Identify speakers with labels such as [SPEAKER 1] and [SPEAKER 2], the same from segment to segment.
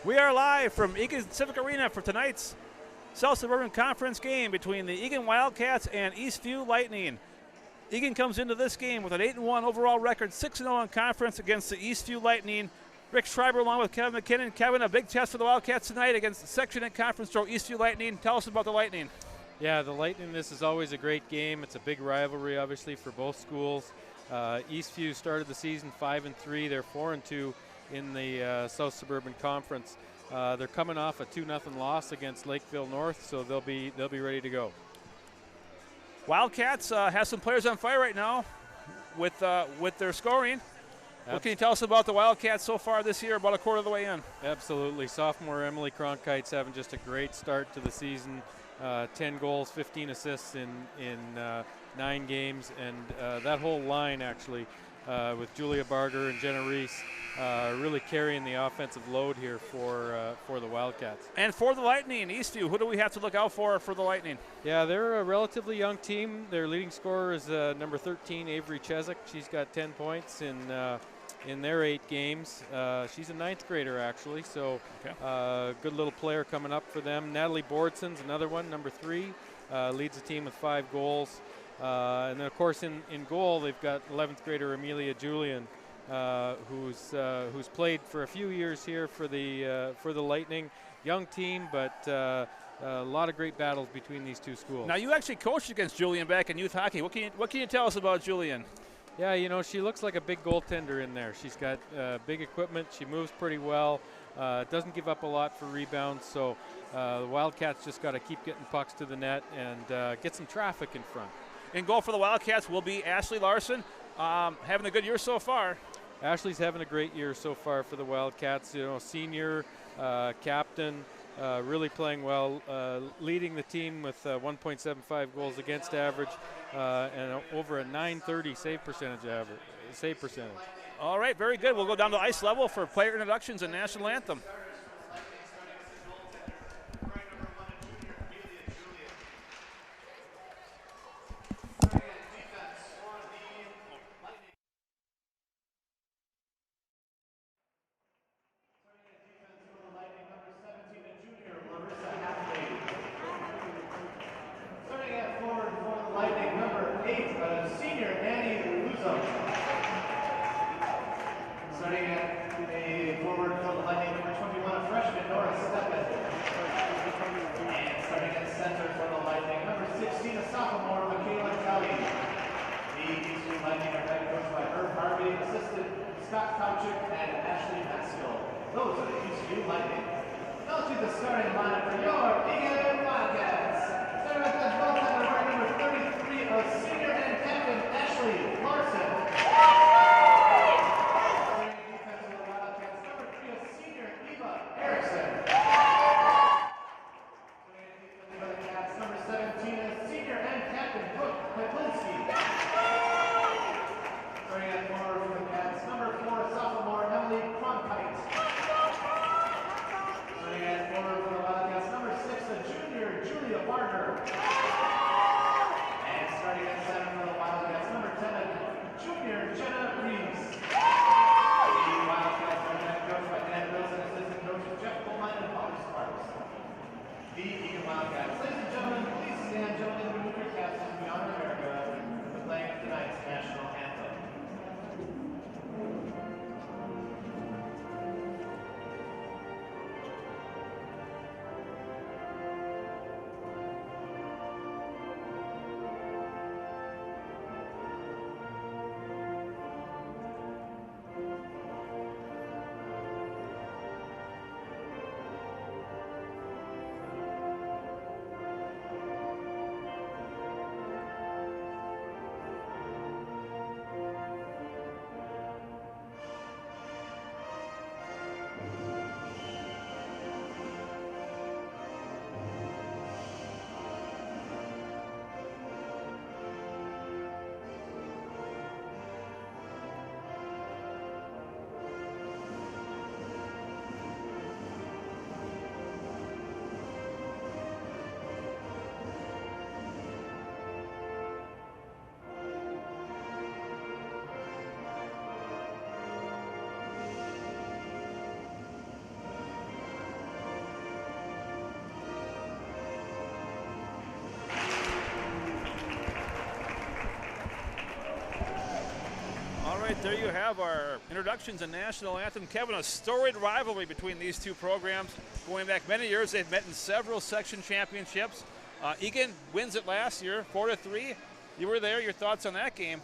[SPEAKER 1] We are live from Eagan Civic Arena for tonight's South Suburban Conference game between the Eagan Wildcats and Eastview Lightning. Eagan comes into this game with an 8-1 overall record, 6-0 in conference against the Eastview Lightning. Rick Schreiber along with Kevin McKinnon. Kevin, a big test for the Wildcats tonight against the section and conference draw Eastview Lightning. Tell us about the Lightning.
[SPEAKER 2] Yeah, the Lightning, this is always a great game. It's a big rivalry, obviously, for both schools. Eastview started the season 5-3. They're 4-2 in the South Suburban Conference. They're coming off a 2-0 loss against Lakeville North, so they'll be ready to go.
[SPEAKER 1] Wildcats have some players on fire right now with their scoring. What can you tell us about the Wildcats so far this year, about a quarter of the way in?
[SPEAKER 2] Absolutely. Sophomore Emily Cronkite's having just a great start to the season. 10 goals, 15 assists in 9 games, and that whole line actually with Julia Barger and Jenna Reese really carrying the offensive load here for the Wildcats.
[SPEAKER 1] And for the Lightning, Eastview, who do we have to look out for the Lightning?
[SPEAKER 2] Yeah, they're a relatively young team. Their leading scorer is number 13, Avery Chesak. She's got 10 points in their 8 games. She's a 9th grader, actually, so good little player coming up for them. Natalie Bordson's another one, number 3, leads the team with 5 goals. And then, of course, in goal, they've got 11th grader Amelia Julian, who's played for a few years here for the Lightning. Young team, but a lot of great battles between these two schools.
[SPEAKER 1] Now, you actually coached against Julian back in youth hockey. What can you tell us about Julian?
[SPEAKER 2] Yeah, you know, she looks like a big goaltender in there. She's got big equipment. She moves pretty well. Doesn't give up a lot for rebounds. So the Wildcats just got to keep getting pucks to the net and get some traffic in front.
[SPEAKER 1] In goal for the Wildcats will be Ashley Larson, having a good year so far.
[SPEAKER 2] Ashley's having a great year so far for the Wildcats. You know, senior, captain, really playing well, leading the team with 1.75 goals against average and over a .930 save percentage.
[SPEAKER 1] All right, very good. We'll go down to ice level for player introductions and national anthem.
[SPEAKER 3] Those are the Eastview Lightning. Now to the starting lineup for your Eagan Wildcats. Starting with the goaltender by number 33 of senior and captain Ashley Larson. Starting defense for the Wildcats, number 3 of senior Eva Erickson. Starting defense for the Cats, number 17 of senior and captain Brooke Petlinski. Starting at forward for the Cats, number 4 sophomore Emily Cronkite.
[SPEAKER 1] there you have our introductions and national anthem. Kevin, a storied rivalry between these two programs. Going back many years, they've met in several section championships. Eagan wins it last year, 4-3. You were there. Your thoughts on that game?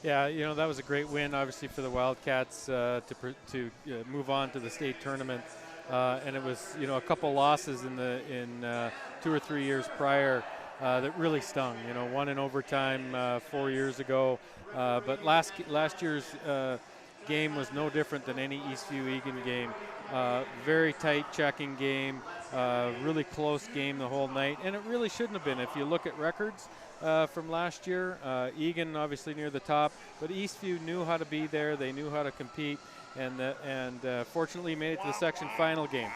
[SPEAKER 2] Yeah, you know, that was a great win, obviously, for the Wildcats to move on to the state tournament. And it was, you know, a couple losses in 2 or 3 years prior that really stung. You know, one in overtime 4 years ago. But last year's game was no different than any Eastview Eagan game. Very tight checking game, really close game the whole night, and it really shouldn't have been. If you look at records from last year, Eagan obviously near the top, but Eastview knew how to be there. They knew how to compete, and fortunately made it to the section final game.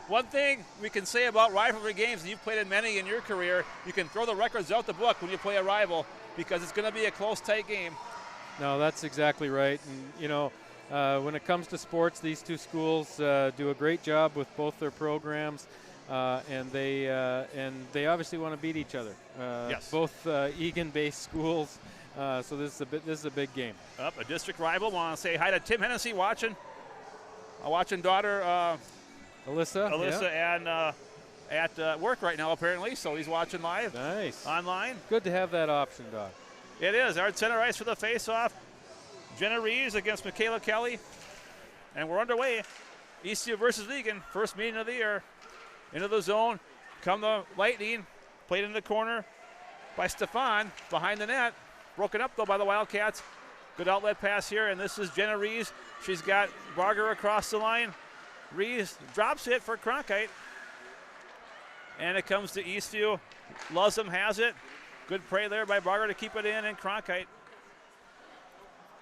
[SPEAKER 1] One thing we can say about rivalry games, and you've played in many in your career, you can throw the records out the book when you play a rival because it's going to be a close, tight game.
[SPEAKER 2] No, that's exactly right. And, you know, when it comes to sports, these two schools do a great job with both their programs, and they obviously want to beat each other.
[SPEAKER 1] Yes.
[SPEAKER 2] Both Eagan-based schools, so this is a big game.
[SPEAKER 1] Up a district rival. Want to say hi to Tim Hennessy watching. Watching daughter
[SPEAKER 2] Alyssa,
[SPEAKER 1] yeah. And at work right now apparently, so he's watching live.
[SPEAKER 2] Nice.
[SPEAKER 1] Online.
[SPEAKER 2] Good to have that option, Doc.
[SPEAKER 1] It is. Our center ice for the face-off. Jenna Reeves against Michaela Kelly. And we're underway. Eastview versus Eagan. First meeting of the year. Into the zone. Come the Lightning. Played in the corner by Stefan. Behind the net. Broken up, though, by the Wildcats. Good outlet pass here. And this is Jenna Reeves. She's got Barger across the line. Reeves drops it for Cronkite. And it comes to Eastview. Lusum has it. Good play there by Barger to keep it in, and Cronkite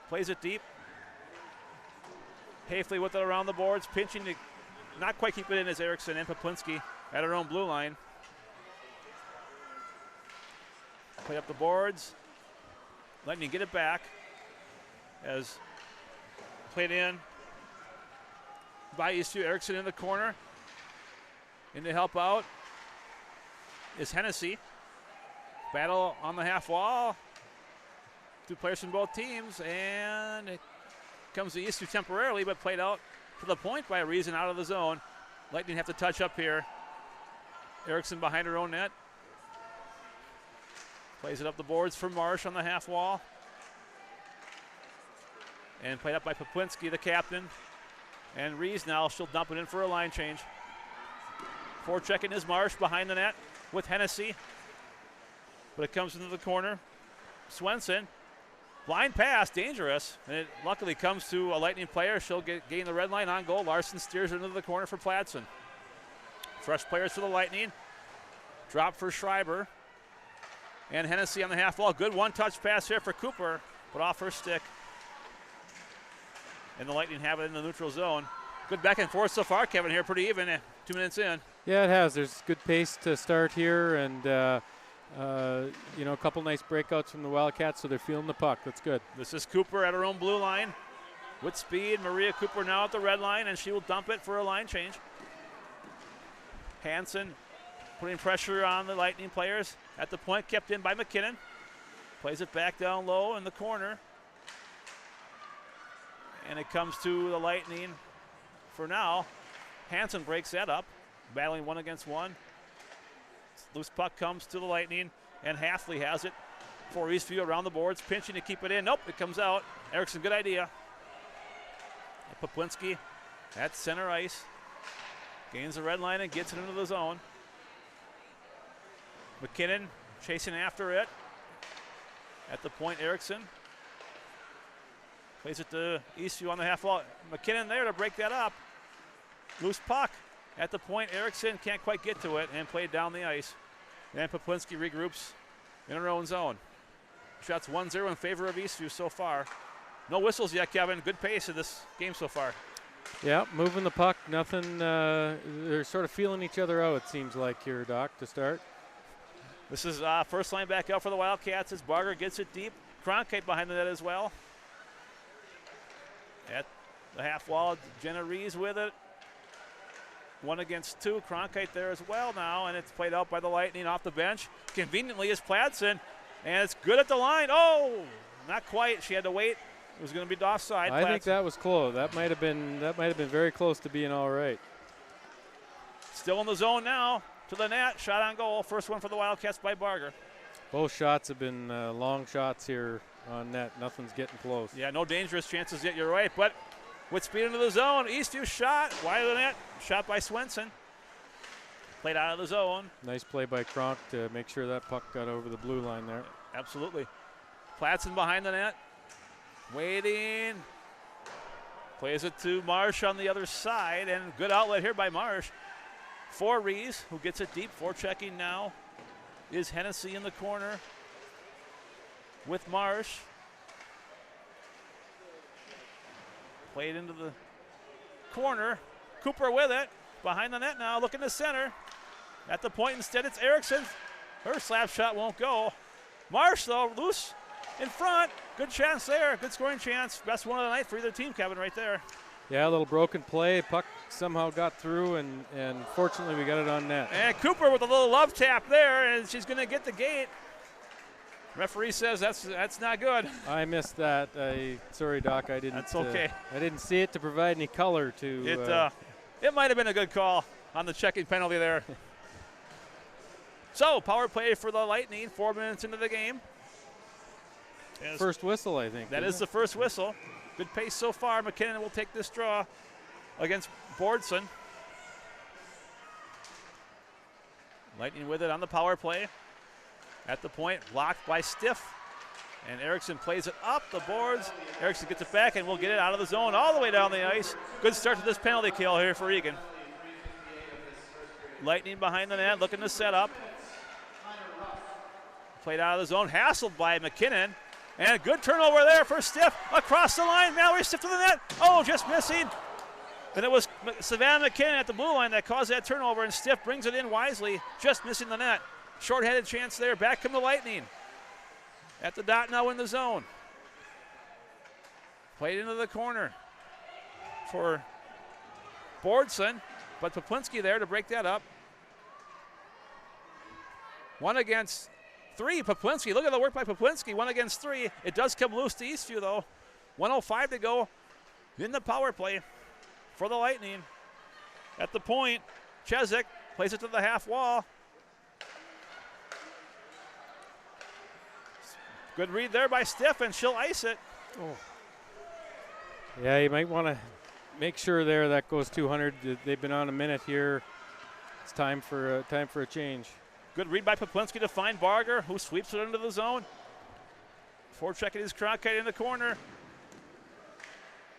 [SPEAKER 1] plays it deep. Hafley with it around the boards, pinching to not quite keep it in as Erickson and Poplinski at her own blue line. Play up the boards. Lightning get it back as played in by Eastview. Erickson in the corner. In to help out is Hennessy. Battle on the half wall. Two players from both teams, and it comes to Eastview temporarily, but played out to the point by a reason out of the zone. Lightning have to touch up here. Erickson behind her own net. Plays it up the boards for Marsh on the half wall. And played up by Poplinski, the captain. And Rees now, she'll dump it in for a line change. Forechecking is Marsh behind the net with Hennessy. But it comes into the corner. Swenson, blind pass, dangerous. And it luckily comes to a Lightning player. She'll gain the red line on goal. Larson steers her into the corner for Platson. Fresh players for the Lightning. Drop for Schreiber. And Hennessy on the half wall. Good one-touch pass here for Cooper, but off her stick. And the Lightning have it in the neutral zone. Good back and forth so far, Kevin, here. Pretty even, 2 minutes in.
[SPEAKER 2] Yeah, it has. There's good pace to start here, and you know, a couple nice breakouts from the Wildcats, so they're feeling the puck. That's good.
[SPEAKER 1] This is Cooper at her own blue line. With speed, Maria Cooper now at the red line, and she will dump it for a line change. Hansen putting pressure on the Lightning players. At the point, kept in by McKinnon. Plays it back down low in the corner. And it comes to the Lightning for now. Hansen breaks that up, battling 1 against 1. Loose puck comes to the Lightning, and Hafley has it for Eastview around the boards, pinching to keep it in. Nope, it comes out. Erickson, good idea. Poplinski at center ice. Gains the red line and gets it into the zone. McKinnon chasing after it. At the point, Erickson. Plays it to Eastview on the half wall. McKinnon there to break that up. Loose puck. At the point, Erickson can't quite get to it and played down the ice. And Poplinski regroups in her own zone. Shots 1-0 in favor of Eastview so far. No whistles yet, Kevin. Good pace in this game so far.
[SPEAKER 2] Yeah, moving the puck. Nothing. They're sort of feeling each other out, it seems like here, Doc, to start.
[SPEAKER 1] This is first line back out for the Wildcats as Barger gets it deep. Cronkite behind the net as well. At the half wall, Jenna Rees with it. 1 against 2. Cronkite there as well now, and it's played out by the Lightning off the bench. Conveniently is Platson, and it's good at the line. Oh, not quite. She had to wait It was going to be offside.
[SPEAKER 2] I think that was close. That might have been very close to being all right.
[SPEAKER 1] Still in the zone now. To the net. Shot on goal. First one for the Wildcats by Barger.
[SPEAKER 2] Both shots have been long shots here on net. Nothing's getting close.
[SPEAKER 1] Yeah, no dangerous chances yet. You're right. But with speed into the zone, Eastview shot wide of the net. Shot by Swenson. Played out of the zone.
[SPEAKER 2] Nice play by Kronk to make sure that puck got over the blue line there.
[SPEAKER 1] Absolutely. Platson behind the net. Waiting. Plays it to Marsh on the other side. And good outlet here by Marsh. For Rees, who gets it deep. Forechecking now is Hennessy in the corner with Marsh. Played into the corner. Cooper with it. Behind the net now, looking to center. At the point instead, it's Erickson. Her slap shot won't go. Marsh, though, loose in front. Good chance there. Good scoring chance. Best one of the night for either team, Kevin, right there.
[SPEAKER 2] Yeah, a little broken play. Puck somehow got through, and fortunately we got it on net.
[SPEAKER 1] And Cooper with a little love tap there, and she's going to get the gate. Referee says that's not good.
[SPEAKER 2] I missed that. Sorry, Doc. I didn't.
[SPEAKER 1] That's okay.
[SPEAKER 2] I didn't see it to provide any color to.
[SPEAKER 1] It might have been a good call on the checking penalty there. So, power play for the Lightning, 4 minutes into the game.
[SPEAKER 2] First whistle, I think.
[SPEAKER 1] That is the first whistle. Good pace so far. McKinnon will take this draw against Bordson. Lightning with it on the power play. At the point, blocked by Stiff. And Erickson plays it up the boards. Erickson gets it back, and we'll get it out of the zone all the way down the ice. Good start to this penalty kill here for Eagan. Lightning behind the net, looking to set up. Played out of the zone, hassled by McKinnon. And a good turnover there for Stiff. Across the line, Mallory Stiff to the net. Oh, just missing. And it was Savannah McKinnon at the blue line that caused that turnover, and Stiff brings it in wisely, just missing the net. Short-headed chance there. Back come the Lightning. At the dot now in the zone. Played into the corner for Bordson, but Poplinski there to break that up. 1 against 3, Poplinski. Look at the work by Poplinski. 1 against 3. It does come loose to Eastview, though. 1:05 to go in the power play for the Lightning. At the point, Chezik plays it to the half wall. Good read there by Stiff, and she'll ice it.
[SPEAKER 2] Oh. Yeah, you might want to make sure there that goes 200. They've been on a minute here. It's time for a change.
[SPEAKER 1] Good read by Poplinski to find Barger, who sweeps it into the zone. Forechecking his Cronkite in the corner.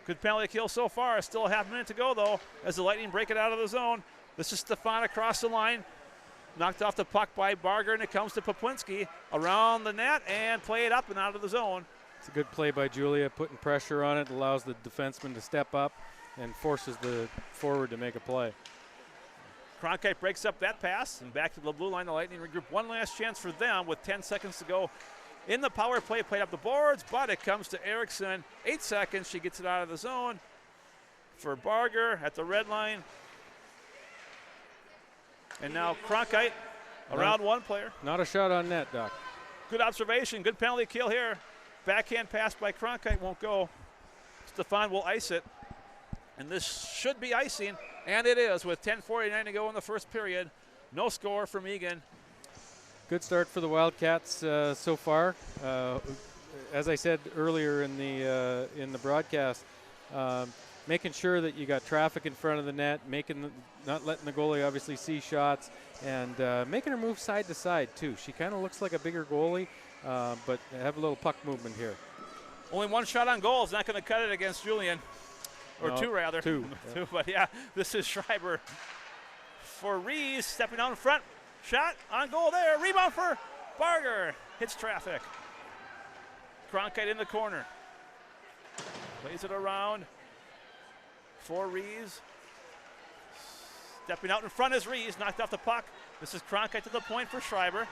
[SPEAKER 1] Good penalty kill so far. Still a half minute to go, though, as the Lightning break it out of the zone. This is Stefan across the line. Knocked off the puck by Barger, and it comes to Poplinski around the net and play it up and out of the zone.
[SPEAKER 2] It's a good play by Julia, putting pressure on it, allows the defenseman to step up and forces the forward to make a play.
[SPEAKER 1] Cronkite breaks up that pass, and back to the blue line. The Lightning regroup. One last chance for them with 10 seconds to go in the power play. Played up the boards, but it comes to Erickson. 8 seconds, she gets it out of the zone for Barger at the red line. And now Cronkite around one player.
[SPEAKER 2] Not a shot on net, Doc.
[SPEAKER 1] Good observation. Good penalty kill here. Backhand pass by Cronkite won't go. Stefan will ice it. And this should be icing, and it is with 10:49 to go in the first period. No score from Eagan.
[SPEAKER 2] Good start for the Wildcats so far. As I said earlier in the broadcast, making sure that you got traffic in front of the net, not letting the goalie obviously see shots, and making her move side to side too. She kind of looks like a bigger goalie, but have a little puck movement here.
[SPEAKER 1] Only 1 shot on goal is not going to cut it against Julian. Or no, 2 rather.
[SPEAKER 2] 2.
[SPEAKER 1] Yeah. But yeah, this is Schreiber for Rees, stepping out in front. Shot on goal there. Rebound for Barger. Hits traffic. Cronkite in the corner. Plays it around for Rees. Stepping out in front is Rees. Knocked off the puck. This is Cronkite to the point for Schreiber.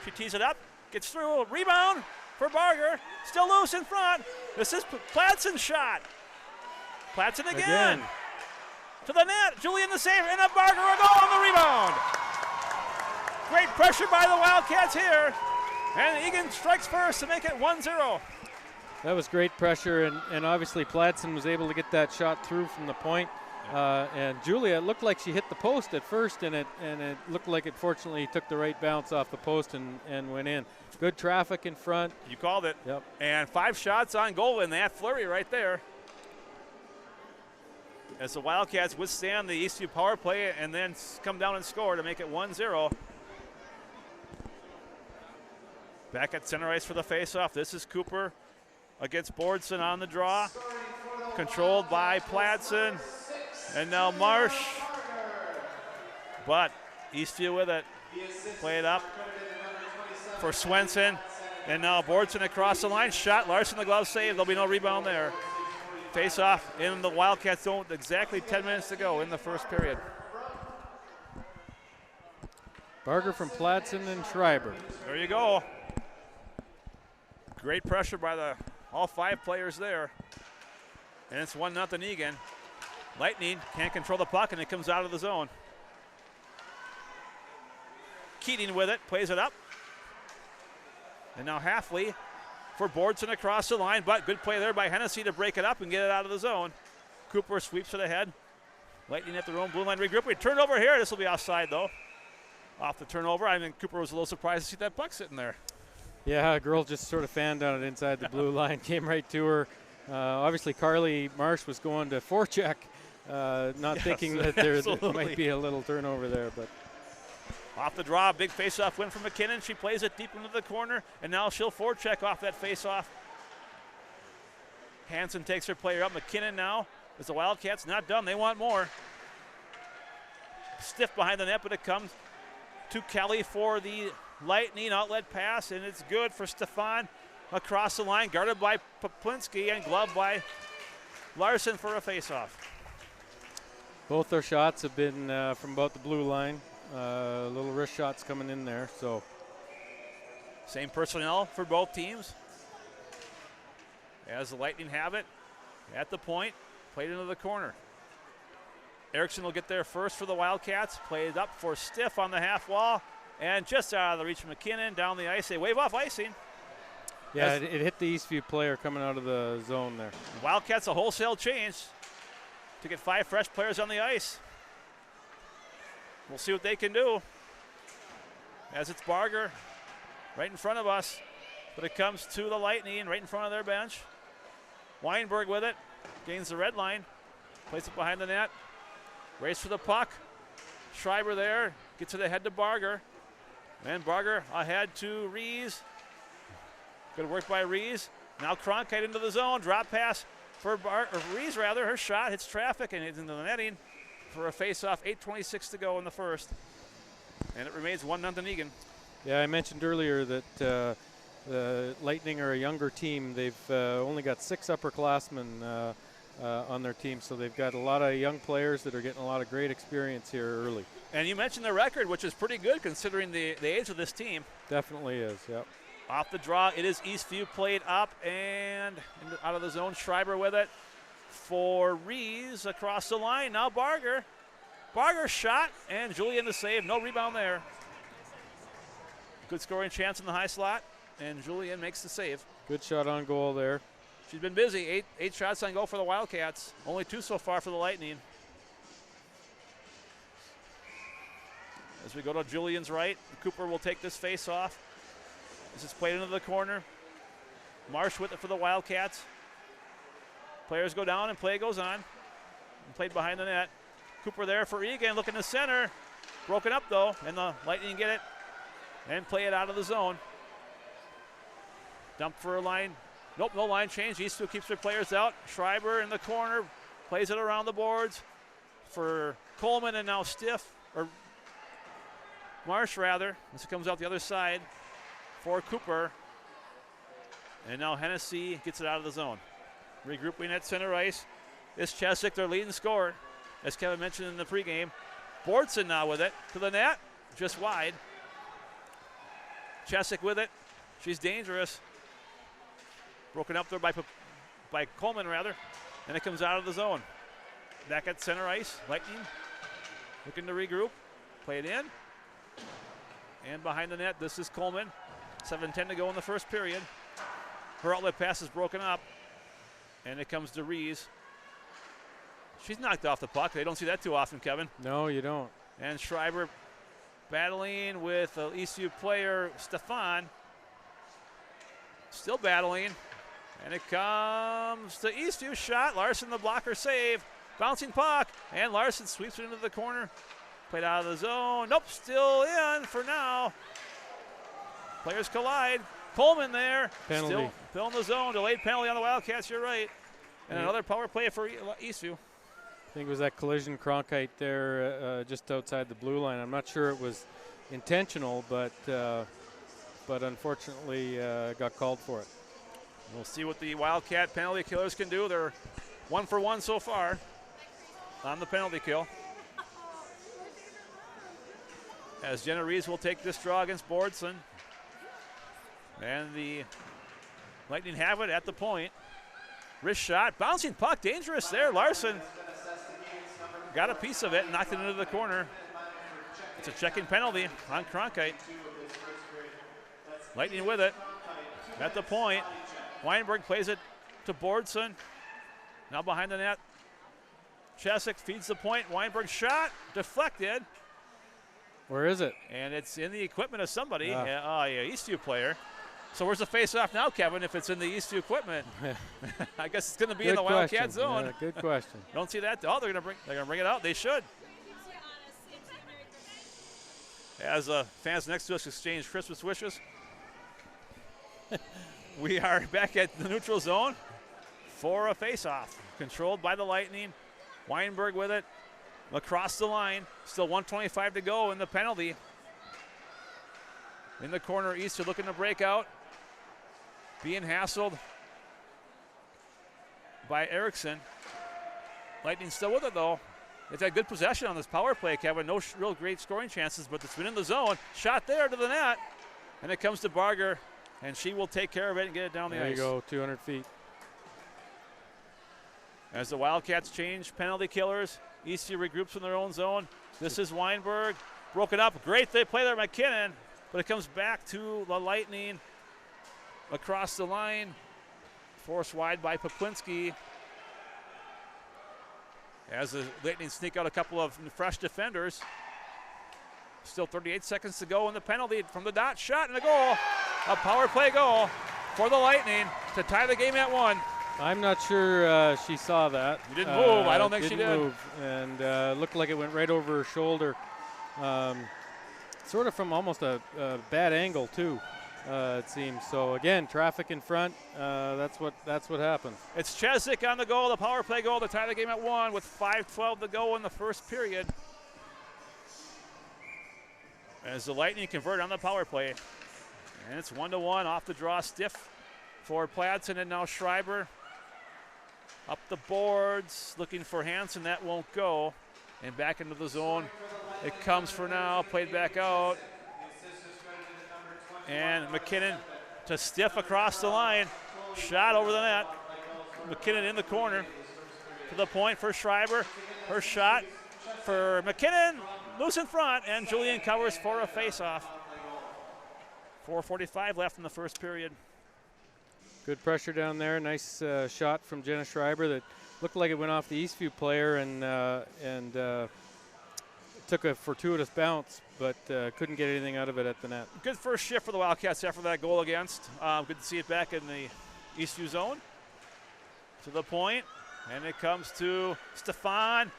[SPEAKER 1] She tees it up. Gets through. Rebound for Barger. Still loose in front. This is Plattson's shot. Platson again. To the net. Julian the save. And a Barger a goal on the rebound. Great pressure by the Wildcats here. And Eagan strikes first to make it 1-0.
[SPEAKER 2] That was great pressure, and obviously Pladsen was able to get that shot through from the point. And Julia, it looked like she hit the post at first, and it looked like it fortunately took the right bounce off the post and went in. Good traffic in front.
[SPEAKER 1] You called it.
[SPEAKER 2] Yep.
[SPEAKER 1] And 5 shots on goal in that flurry right there. As the Wildcats withstand the Eastview power play and then come down and score to make it 1-0. Back at center ice for the faceoff. This is Cooper against Bordson on the draw. Controlled by Pladsen. And now Marsh. But Eastview with it. Play it up for Swenson. And now Bordson across the line. Shot. Larson the glove save. There'll be no rebound there. Face off in the Wildcats zone. Exactly 10 minutes to go in the first period.
[SPEAKER 2] Barger from Pladsen and Schreiber.
[SPEAKER 1] There you go. Great pressure by all 5 players there. And it's 1-0 Eagan. Lightning can't control the puck, and it comes out of the zone. Keating with it, plays it up. And now Halfley for Bordson across the line, but good play there by Hennessy to break it up and get it out of the zone. Cooper sweeps it ahead. Lightning at their own blue line regroup. We turn over here. This will be offside, though. Off the turnover. I think Cooper was a little surprised to see that puck sitting there.
[SPEAKER 2] Yeah, a girl just sort of fanned on it inside the blue line, came right to her. Obviously, Carly Marsh was going to forecheck, not thinking that there might be a little turnover there. But
[SPEAKER 1] off the draw, big face-off win from McKinnon. She plays it deep into the corner, and now she'll forecheck off that face-off. Hansen takes her player up. McKinnon now, as the Wildcats not done. They want more. Stiff behind the net, but it comes to Kelly for the Lightning outlet pass, and it's good for Stefan across the line, guarded by Poplinski and gloved by Larson for a face-off.
[SPEAKER 2] Both their shots have been from about the blue line. Little wrist shots coming in there. So
[SPEAKER 1] same personnel for both teams. As the Lightning have it at the point, played into the corner. Erickson will get there first for the Wildcats. Played up for Stiff on the half wall. And just out of the reach of McKinnon, down the ice. They wave off icing.
[SPEAKER 2] Yeah, it hit the Eastview player coming out of the zone there.
[SPEAKER 1] Wildcats a wholesale change to get 5 fresh players on the ice. We'll see what they can do. As it's Barger right in front of us. But it comes to the Lightning right in front of their bench. Weinberg with it. Gains the red line. Plays it behind the net. Race for the puck. Schreiber there. Gets it ahead to Barger. And Barger ahead to Rees. Good work by Rees. Now Cronkite into the zone. Drop pass for Rees, rather. Her shot hits traffic and it's into the netting for a face-off. 8:26 to go in the first. And it remains 1-0 Eagan.
[SPEAKER 2] Yeah, I mentioned earlier that the Lightning are a younger team. They've only got 6 upperclassmen on their team, so they've got a lot of young players that are getting a lot of great experience here early.
[SPEAKER 1] And you mentioned the record, which is pretty good considering the age of this team.
[SPEAKER 2] Definitely is, yep.
[SPEAKER 1] Off the draw, it is Eastview played up and out of the zone. Schreiber with it for Rees across the line. Now Barger. Barger shot and Julian the save. No rebound there. Good scoring chance in the high slot, and Julian makes the save.
[SPEAKER 2] Good shot on goal there.
[SPEAKER 1] She's been busy. Eight shots on goal for the Wildcats. Only 2 so far for the Lightning. As we go to Julian's right, Cooper will take this face off. This is played into the corner. Marsh with it for the Wildcats. Players go down and play goes on. And played behind the net. Cooper there for Eagan, looking to center. Broken up though, and the Lightning get it and play it out of the zone. Dump for a line. Nope, no line change. Eastview keeps their players out. Schreiber in the corner, plays it around the boards for Coleman, and now Stiff, or Marsh rather, as it comes out the other side for Cooper. And now Hennessy gets it out of the zone. Regrouping at center ice is Chesick, their leading scorer, as Kevin mentioned in the pregame. Bordson now with it to the net, just wide. Chesick with it. She's dangerous. Broken up there by Coleman, rather. And it comes out of the zone. Back at center ice, Lightning looking to regroup. Play it in. And behind the net, this is Coleman. 7:10 to go in the first period. Her outlet pass is broken up. And it comes to Rees. She's knocked off the puck. They don't see that too often, Kevin.
[SPEAKER 2] No, you don't.
[SPEAKER 1] And Schreiber battling with the Eastview player, Stefan. Still battling. And it comes to Eastview. Shot. Larson, the blocker save. Bouncing puck. And Larson sweeps it into the corner. Played out of the zone. Nope, still in for now. Players collide. Coleman there.
[SPEAKER 2] Penalty.
[SPEAKER 1] Still in the zone. Delayed penalty on the Wildcats, you're right. And another power play for Eastview.
[SPEAKER 2] I think it was that collision Cronkite there just outside the blue line. I'm not sure it was intentional, but unfortunately got called for it.
[SPEAKER 1] We'll see what the Wildcat penalty killers can do. They're 1 for 1 so far on the penalty kill. As Jenna Rees will take this draw against Bordson. And the Lightning have it at the point. Wrist shot, bouncing puck, dangerous there. Larson got a piece of it, knocked it into the corner. It's a checking penalty on Cronkite. Lightning with it at the point. Weinberg plays it to Bordson. Now behind the net. Chesick feeds the point. Weinberg shot, deflected.
[SPEAKER 2] Where is it?
[SPEAKER 1] And it's in the equipment of somebody. Yeah, Eastview player. So where's the face-off now, Kevin, if it's in the Eastview equipment? I guess it's going to be in the Wildcat zone.
[SPEAKER 2] Yeah, good question.
[SPEAKER 1] Don't see that. Oh, they're going to bring it out. They should. As fans next to us exchange Christmas wishes. We are back at the neutral zone for a face-off. Controlled by the Lightning. Weinberg with it. Across the line. Still 1:25 to go in the penalty. In the corner, Easter looking to break out. Being hassled by Erickson. Lightning still with it, though. It's had good possession on this power play, Kevin. No real great scoring chances, but it's been in the zone. Shot there to the net. And it comes to Barger, and she will take care of it and get it down the ice.
[SPEAKER 2] There you go, 200 feet.
[SPEAKER 1] As the Wildcats change penalty killers, Eastview regroups in their own zone. This is Weinberg. Broken up. Great they play there, McKinnon. But it comes back to the Lightning across the line. Forced wide by Poplinski. As the Lightning sneak out a couple of fresh defenders. Still 38 seconds to go in the penalty from the dot. Shot and a goal. A power play goal for the Lightning to tie the game at 1.
[SPEAKER 2] I'm not sure she saw that.
[SPEAKER 1] You didn't move. I don't think she did.
[SPEAKER 2] Didn't move, and looked like it went right over her shoulder. Sort of from almost a bad angle too, it seems. So again, traffic in front. That's what happens.
[SPEAKER 1] It's Chesick on the goal, the power play goal to tie the game at 1 with 5:12 to go in the first period. As the Lightning convert on the power play, and it's 1-1 off the draw, stiff for Pladsen, and now Schreiber up the boards, looking for Hansen. That won't go, and back into the zone. It comes for now, played back out. And McKinnon to Stiff across the line. Shot over the net. McKinnon in the corner. To the point for Schreiber. Her shot for McKinnon. Loose in front, and Julian covers for a face-off. 4:45 left in the first period.
[SPEAKER 2] Good pressure down there. Nice shot from Jenna Schreiber that looked like it went off the Eastview player and took a fortuitous bounce, but couldn't get anything out of it at the net.
[SPEAKER 1] Good first shift for the Wildcats after that goal against. Good to see it back in the Eastview zone. To the point, and it comes to Stefan.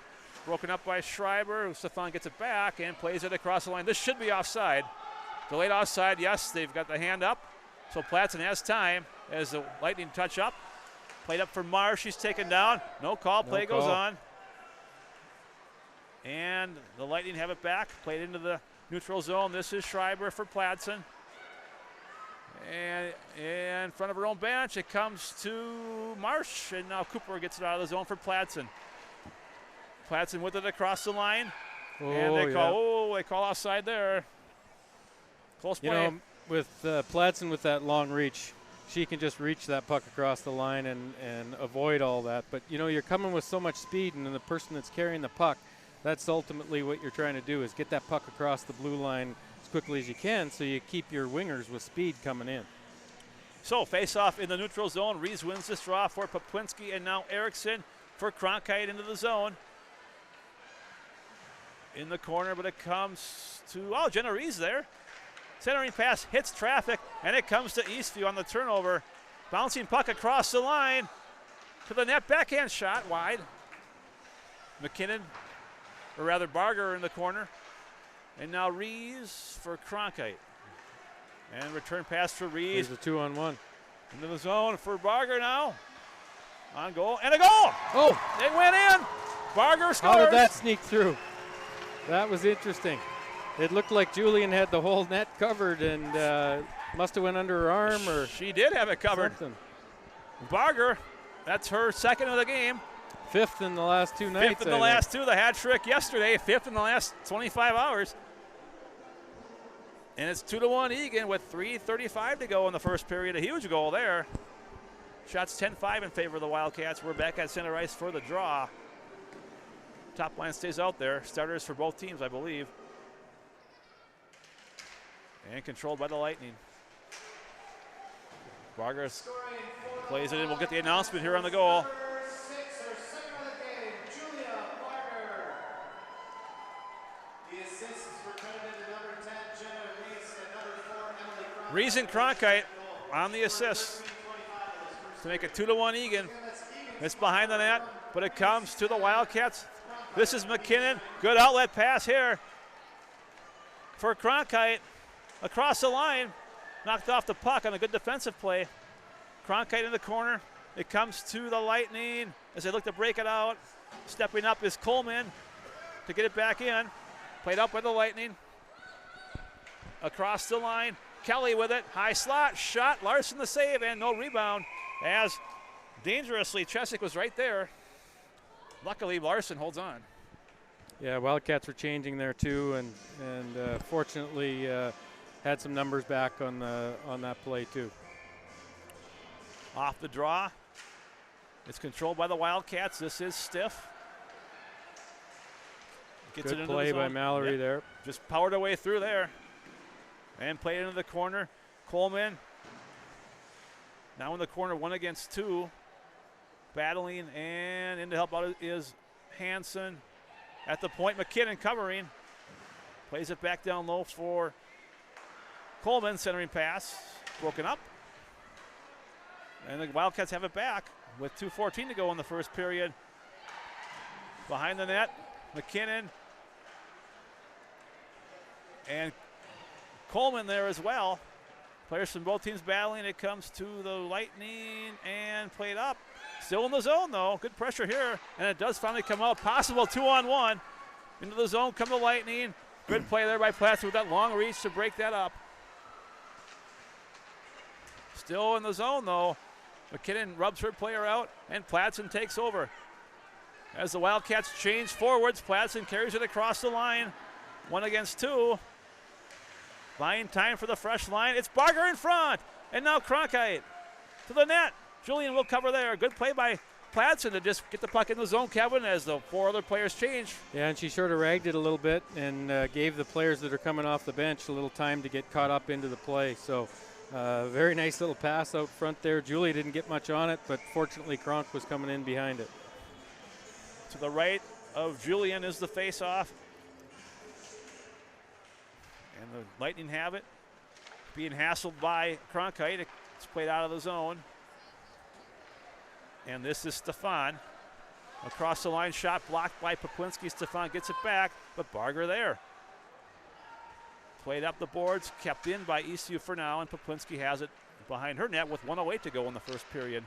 [SPEAKER 1] Broken up by Schreiber. Stefan gets it back and plays it across the line. This should be offside. Delayed offside, yes, they've got the hand up. So Pladsen has time as the Lightning touch up. Played up for Marsh, she's taken down. No call, play goes on. And the Lightning have it back, played into the neutral zone. This is Schreiber for Pladsen. And in front of her own bench, it comes to Marsh, and now Cooper gets it out of the zone for Pladsen. Pladsen with it across the line. And they call offside there. Close play.
[SPEAKER 2] You know, with Pladsen with that long reach, she can just reach that puck across the line and avoid all that. But, you know, you're coming with so much speed, and then the person that's carrying the puck, that's ultimately what you're trying to do is get that puck across the blue line as quickly as you can so you keep your wingers with speed coming in.
[SPEAKER 1] So face off in the neutral zone. Rees wins this draw for Popwinski, and now Erickson for Cronkite into the zone. In the corner, but it comes to, Jenna Rees there. Centering pass hits traffic, and it comes to Eastview on the turnover. Bouncing puck across the line to the net, backhand shot wide. McKinnon, or rather Barger in the corner. And now Rees for Cronkite. And return pass for Rees.
[SPEAKER 2] There's a 2-on-1.
[SPEAKER 1] Into the zone for Barger now. On goal, and a goal!
[SPEAKER 2] Oh!
[SPEAKER 1] It went in! Barger scores!
[SPEAKER 2] How did that sneak through? That was interesting. It looked like Julian had the whole net covered and must have went under her arm or
[SPEAKER 1] she did have it covered.
[SPEAKER 2] Something.
[SPEAKER 1] Barger, that's her second of the game.
[SPEAKER 2] 5th in the last 2 nights.
[SPEAKER 1] 5th in the last 2, the hat trick yesterday. 5th in the last 25 hours. And it's 2-1 Eagan with 3:35 to go in the first period. A huge goal there. Shots 10-5 in favor of the Wildcats. We're back at center ice for the draw. Top line stays out there. Starters for both teams, I believe. And controlled by the Lightning. Barger plays it in. We'll get the announcement here on the goal. Rees and Cronkite on the assist to make it 2-1 Eagan. It's behind the net, but it comes to the Wildcats. This is McKinnon. Good outlet pass here for Cronkite. Across the line, knocked off the puck on a good defensive play. Cronkite in the corner. It comes to the Lightning as they look to break it out. Stepping up is Coleman to get it back in. Played up by the Lightning. Across the line, Kelly with it. High slot, shot, Larson the save, and no rebound. As dangerously, Chesick was right there. Luckily, Larson holds on.
[SPEAKER 2] Yeah, Wildcats were changing there too, and fortunately had some numbers back on that play too.
[SPEAKER 1] Off the draw. It's controlled by the Wildcats. This is stiff. Gets
[SPEAKER 2] Good
[SPEAKER 1] it into
[SPEAKER 2] play
[SPEAKER 1] the zone.
[SPEAKER 2] by Mallory there.
[SPEAKER 1] Just powered her way through there. And played into the corner. Coleman. Now in the corner, 1 against 2. Battling, and in to help out is Hanson. At the point, McKinnon covering. Plays it back down low for Coleman. Centering pass. Broken up. And the Wildcats have it back with 2:14 to go in the first period. Behind the net, McKinnon. And Coleman there as well. Players from both teams battling. It comes to the Lightning and played up. Still in the zone though. Good pressure here. And it does finally come out. Possible 2-on-1. Into the zone come the Lightning. Good play there by Platson with that long reach to break that up. Still in the zone though. McKinnon rubs her player out and Platson takes over. As the Wildcats change forwards, Platson carries it across the line. 1 against 2. Buying time for the fresh line. It's Barger in front. And now Cronkite to the net. Julian will cover there. Good play by Platson to just get the puck in the zone, Kevin, as the 4 other players change.
[SPEAKER 2] Yeah, and she sort of ragged it a little bit and gave the players that are coming off the bench a little time to get caught up into the play. So very nice little pass out front there. Julia didn't get much on it, but fortunately Kronk was coming in behind it.
[SPEAKER 1] To the right of Julian is the face-off. And the Lightning have it. Being hassled by Cronkite. It's played out of the zone. And this is Stefan. Across the line, shot blocked by Popwinski. Stefan gets it back, but Barger there. Played up the boards, kept in by Eastview for now, and Popwinski has it behind her net with 1:08 to go in the first period.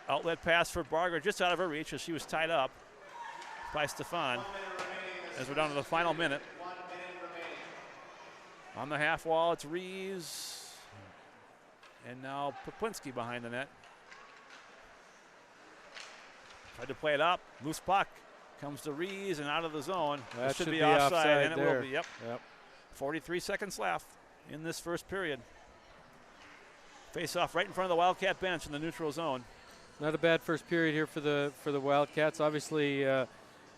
[SPEAKER 1] Outlet pass for Barger, just out of her reach as she was tied up by Stefan. As we're down to the final minute. On the half wall, it's Rees. And now Popwinski behind the net. Tried to play it up. Loose puck. Comes to Rees and out of the zone.
[SPEAKER 2] That
[SPEAKER 1] should be offside, and it
[SPEAKER 2] there.
[SPEAKER 1] will be. Yep. 43 seconds left in this first period. Face off right in front of the Wildcat bench in the neutral zone.
[SPEAKER 2] Not a bad first period here for the Wildcats. Obviously,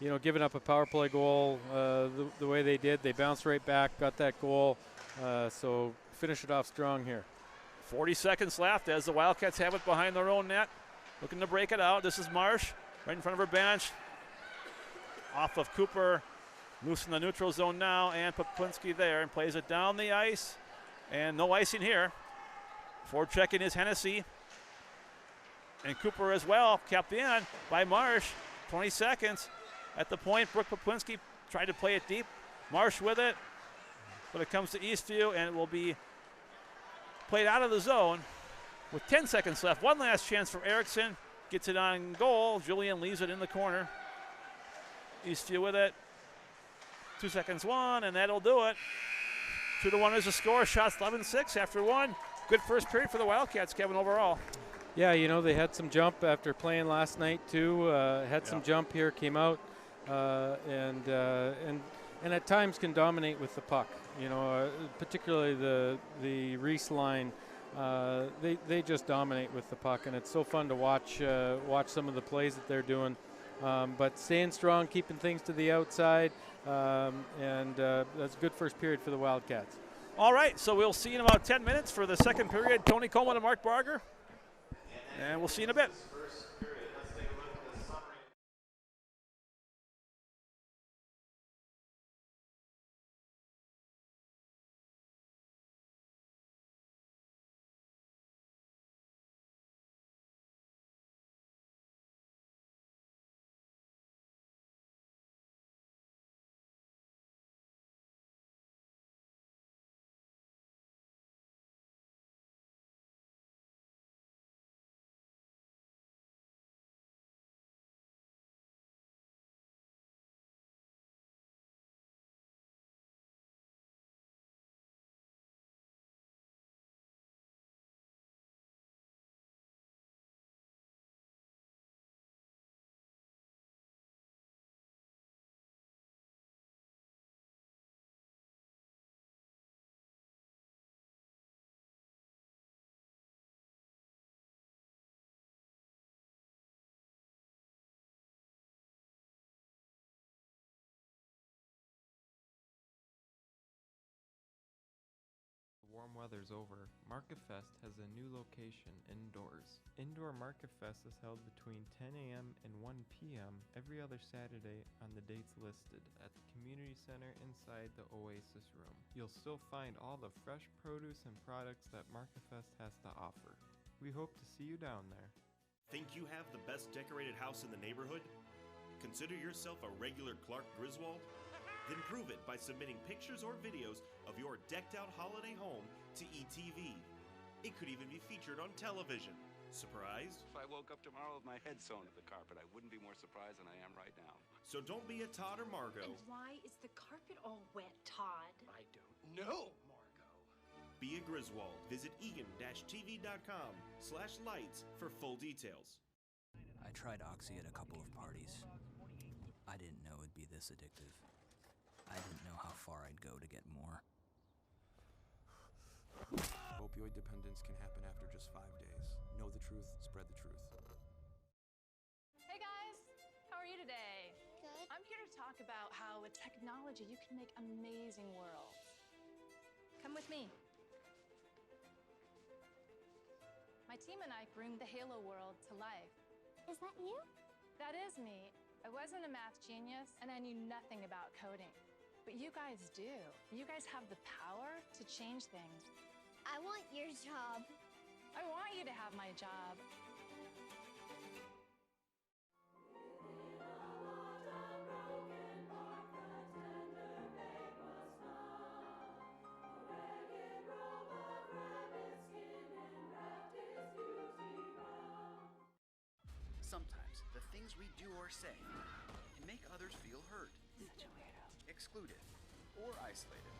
[SPEAKER 2] giving up a power play goal the way they did, they bounced right back, got that goal. So finish it off strong here.
[SPEAKER 1] 40 seconds left as the Wildcats have it behind their own net. Looking to break it out. This is Marsh right in front of her bench. Off of Cooper. Loose in the neutral zone now, and Poplinski there and plays it down the ice. And no icing here. Forechecking is Hennessy. And Cooper as well, kept in by Marsh. 20 seconds at the point. Brooke Poplinski tried to play it deep. Marsh with it, but it comes to Eastview, and it will be played out of the zone with 10 seconds left. One last chance for Erickson. Gets it on goal. Julian leaves it in the corner. Eastview with it. 2 seconds, one, and that'll do it. 2-1 is the score. Shots 11-6 after one. Good first period for the Wildcats, Kevin, overall.
[SPEAKER 2] Yeah, you know, they had some jump after playing last night too. Had some jump here, came out, and at times can dominate with the puck. You know, particularly the Reese line. They just dominate with the puck, and it's so fun to watch some of the plays that they're doing. But staying strong, keeping things to the outside, and that's a good first period for the Wildcats.
[SPEAKER 1] All right, so we'll see in about 10 minutes for the second period. Tony Coleman and Mark Barger, and we'll see in a bit.
[SPEAKER 4] Warm weather's over, MarketFest has a new location indoors. Indoor MarketFest is held between 10 a.m. and 1 p.m. every other Saturday on the dates listed at the community center inside the Oasis Room. You'll still find all the fresh produce and products that MarketFest has to offer. We hope to see you down there.
[SPEAKER 5] Think you have the best decorated house in the neighborhood? Consider yourself a regular Clark Griswold? Then prove it by submitting pictures or videos of your decked-out holiday home to ETV. It could even be featured on television. Surprised?
[SPEAKER 6] If I woke up tomorrow with my head sewn to the carpet, I wouldn't be more surprised than I am right now.
[SPEAKER 5] So don't be a Todd or Margot.
[SPEAKER 7] And why is the carpet all wet, Todd?
[SPEAKER 6] I don't know, Margot.
[SPEAKER 5] Be a Griswold. Visit egan-tv.com/lights for full details.
[SPEAKER 8] I tried Oxy at a couple of parties. I didn't know it'd be this addictive. I didn't know how far I'd go to get more.
[SPEAKER 9] Opioid dependence can happen after just 5 days. Know the truth, spread the truth.
[SPEAKER 10] Hey guys, how are you today?
[SPEAKER 7] Good.
[SPEAKER 10] I'm here to talk about how with technology you can make amazing worlds. Come with me. My team and I bring the Halo world to life.
[SPEAKER 7] Is that you?
[SPEAKER 10] That is me. I wasn't a math genius and I knew nothing about coding. But you guys do. You guys have the power to change things.
[SPEAKER 7] I want your job.
[SPEAKER 10] I want you to have my job.
[SPEAKER 11] Sometimes the things we do or say can make others feel hurt, excluded, or isolated.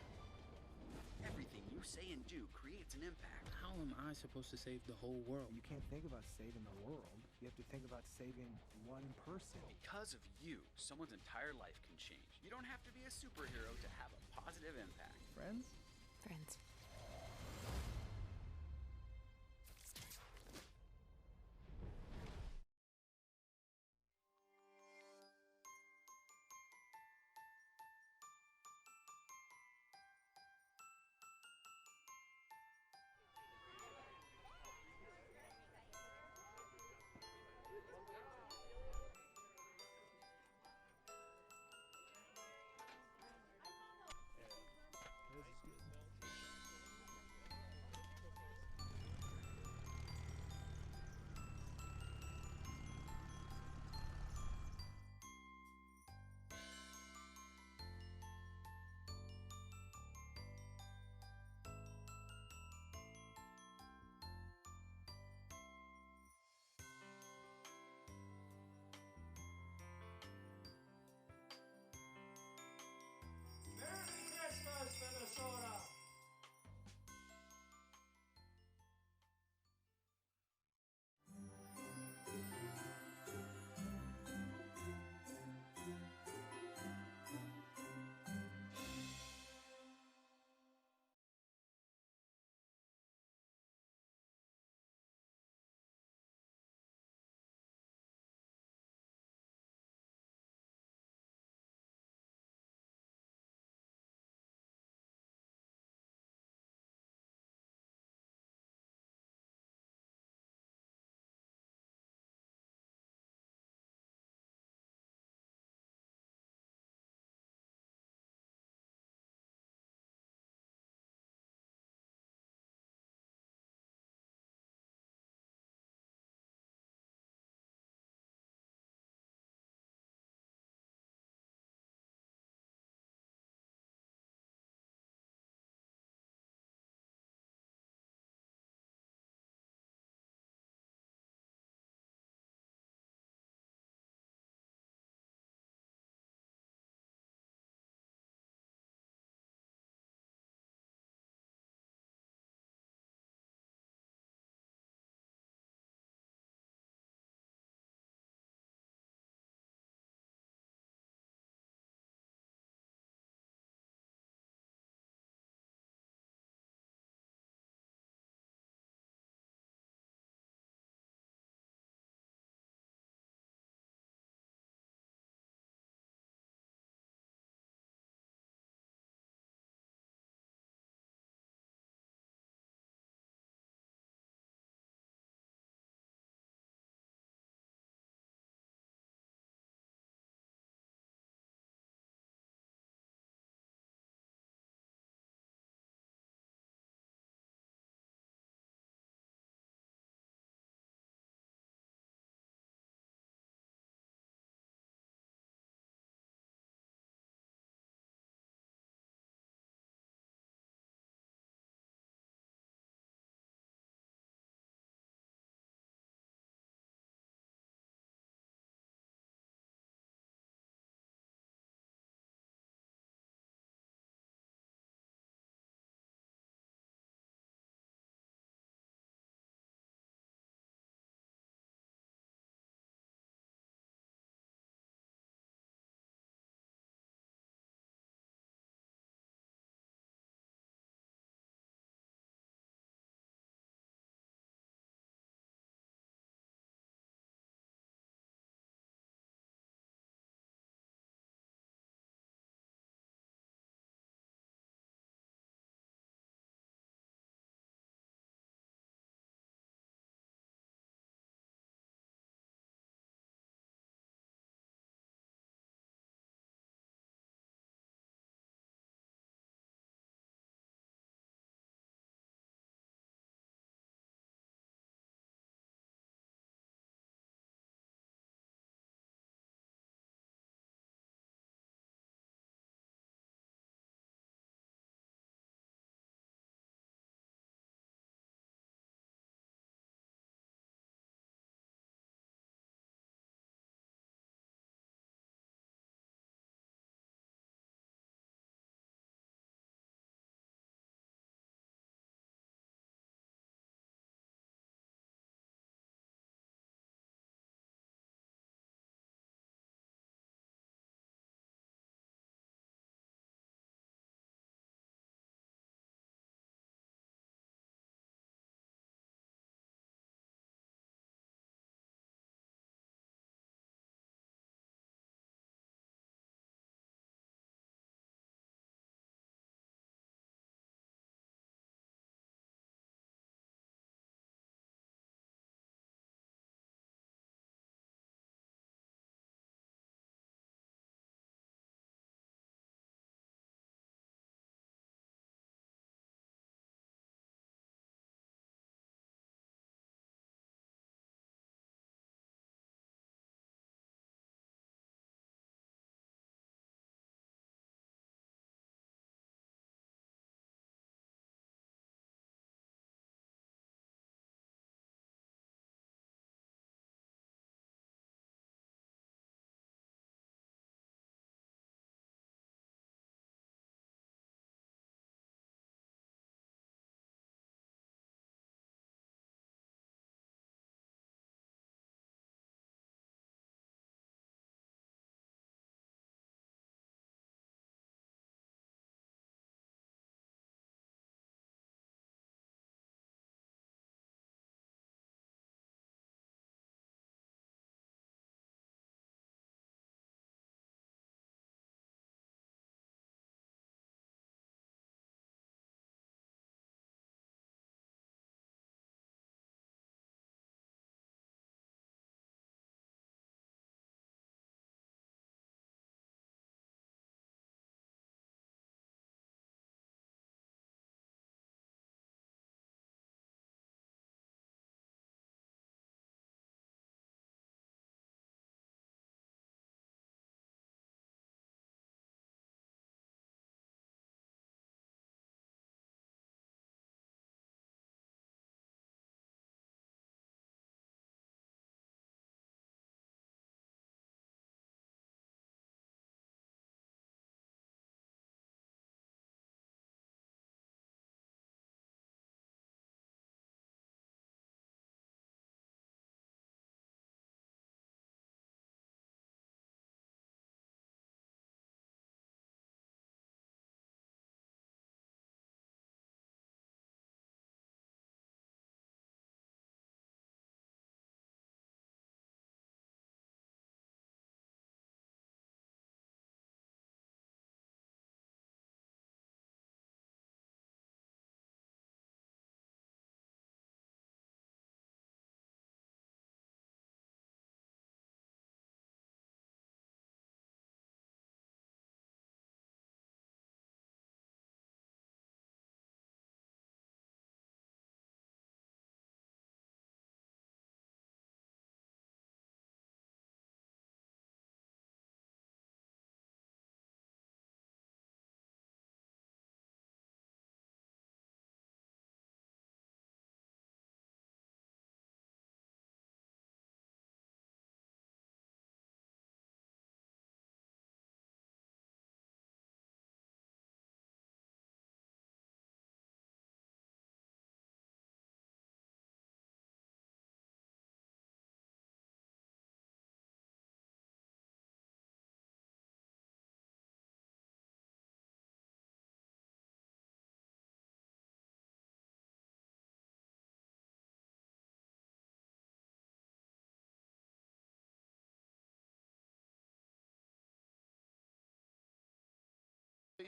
[SPEAKER 11] Everything you say and do creates an impact.
[SPEAKER 12] How am I supposed to save the whole world?
[SPEAKER 13] You can't think about saving the world. You have to think about saving one person.
[SPEAKER 11] Because of you, someone's entire life can change. You don't have to be a superhero to have a positive impact.
[SPEAKER 13] Friends?
[SPEAKER 7] Friends.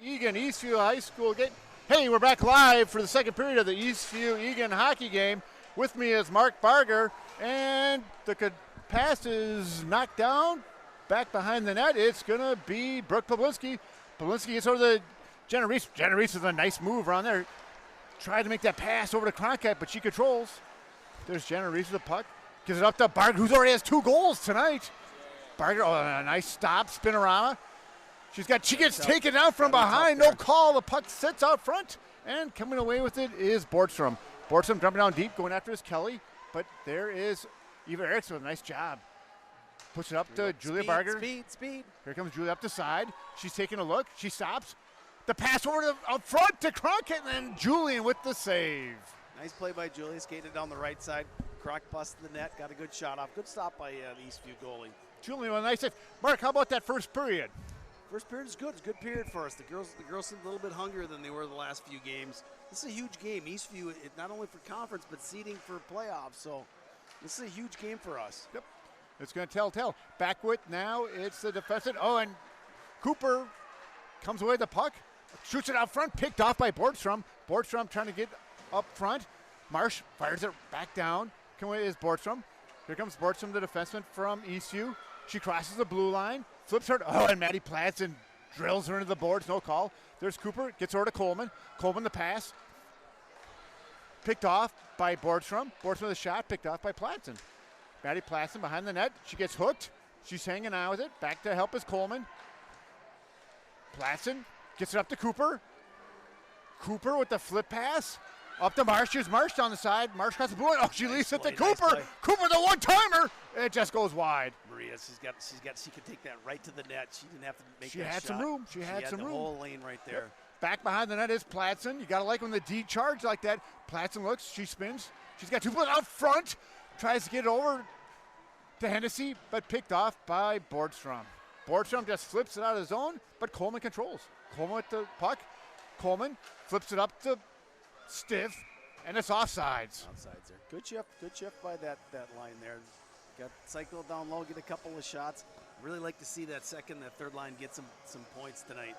[SPEAKER 14] Eagan Eastview High School game. Hey, we're back live for the second period of the Eastview Eagan hockey game. With me is Mark Barger, and the pass is knocked down. Back behind the net, it's going to be Brooke Poblinski. Poblinski gets over to Jenna Reese. Jenna Reese with a nice move around there. Tried to make that pass over to Cronkite, but she controls. There's Jenna Reese with the puck. Gives it up to Barger, who already has 2 goals tonight. Barger, a nice stop, spinorama. She gets taken down from behind. No call. The puck sits out front. And coming away with it is Borgstrom. Borgstrom jumping down deep, going after his Kelly. But there is Eva Erickson with a nice job. Puts it up to Julia Barger.
[SPEAKER 15] Speed.
[SPEAKER 14] Here comes Julia up the side. She's taking a look. She stops. The pass over up front to Cronkite, and then Julian with the save.
[SPEAKER 15] Nice play by Julia, skated down the right side. Cronk busted the net, got a good shot off. Good stop by the Eastview goalie.
[SPEAKER 14] Julian with a nice save. Mark, how about that first period?
[SPEAKER 15] First period is good. It's a good period for us. The girls seem a little bit hungrier than they were the last few games. This is a huge game. Eastview, not only for conference, but seeding for playoffs. So this is a huge game for us.
[SPEAKER 14] Yep. It's going to tell. Back with now, it's the defenseman. Oh, and Cooper comes away with the puck. Shoots it out front, picked off by Borgstrom. Borgstrom trying to get up front. Marsh fires it back down. Coming away is Borgstrom. Here comes Borgstrom, the defenseman from Eastview. She crosses the blue line, flips her. Oh, and Maddie Platson drills her into the boards. No call. There's Cooper. Gets over to Coleman. Coleman the pass. Picked off by Borgstrom. Borgstrom with a shot. Picked off by Platson. Maddie Platson behind the net. She gets hooked. She's hanging on with it. Back to help is Coleman. Platson gets it up to Cooper. Cooper with the flip pass. Up to Marsh. Here's Marsh on the side. Marsh cuts the blue. Oh, she leaves it to Cooper. Cooper the one-timer. It just goes wide.
[SPEAKER 15] Maria, she could take that right to the net. She didn't have to make that shot.
[SPEAKER 14] She had some room. She had some
[SPEAKER 15] the
[SPEAKER 14] room.
[SPEAKER 15] whole lane right there.
[SPEAKER 14] Yep. Back behind the net is Platson. You got to like when the D charge like that. Platson looks. She spins. She's got 2 players out front. Tries to get over to Hennessy, but picked off by Borgstrom. Borgstrom just flips it out of the zone, but Coleman controls. Coleman with the puck. Coleman flips it up to Stiff, and it's offsides.
[SPEAKER 15] Offsides there. Good shift by that line there. Got cycled down low, get a couple of shots. Really like to see that second and that third line get some points tonight.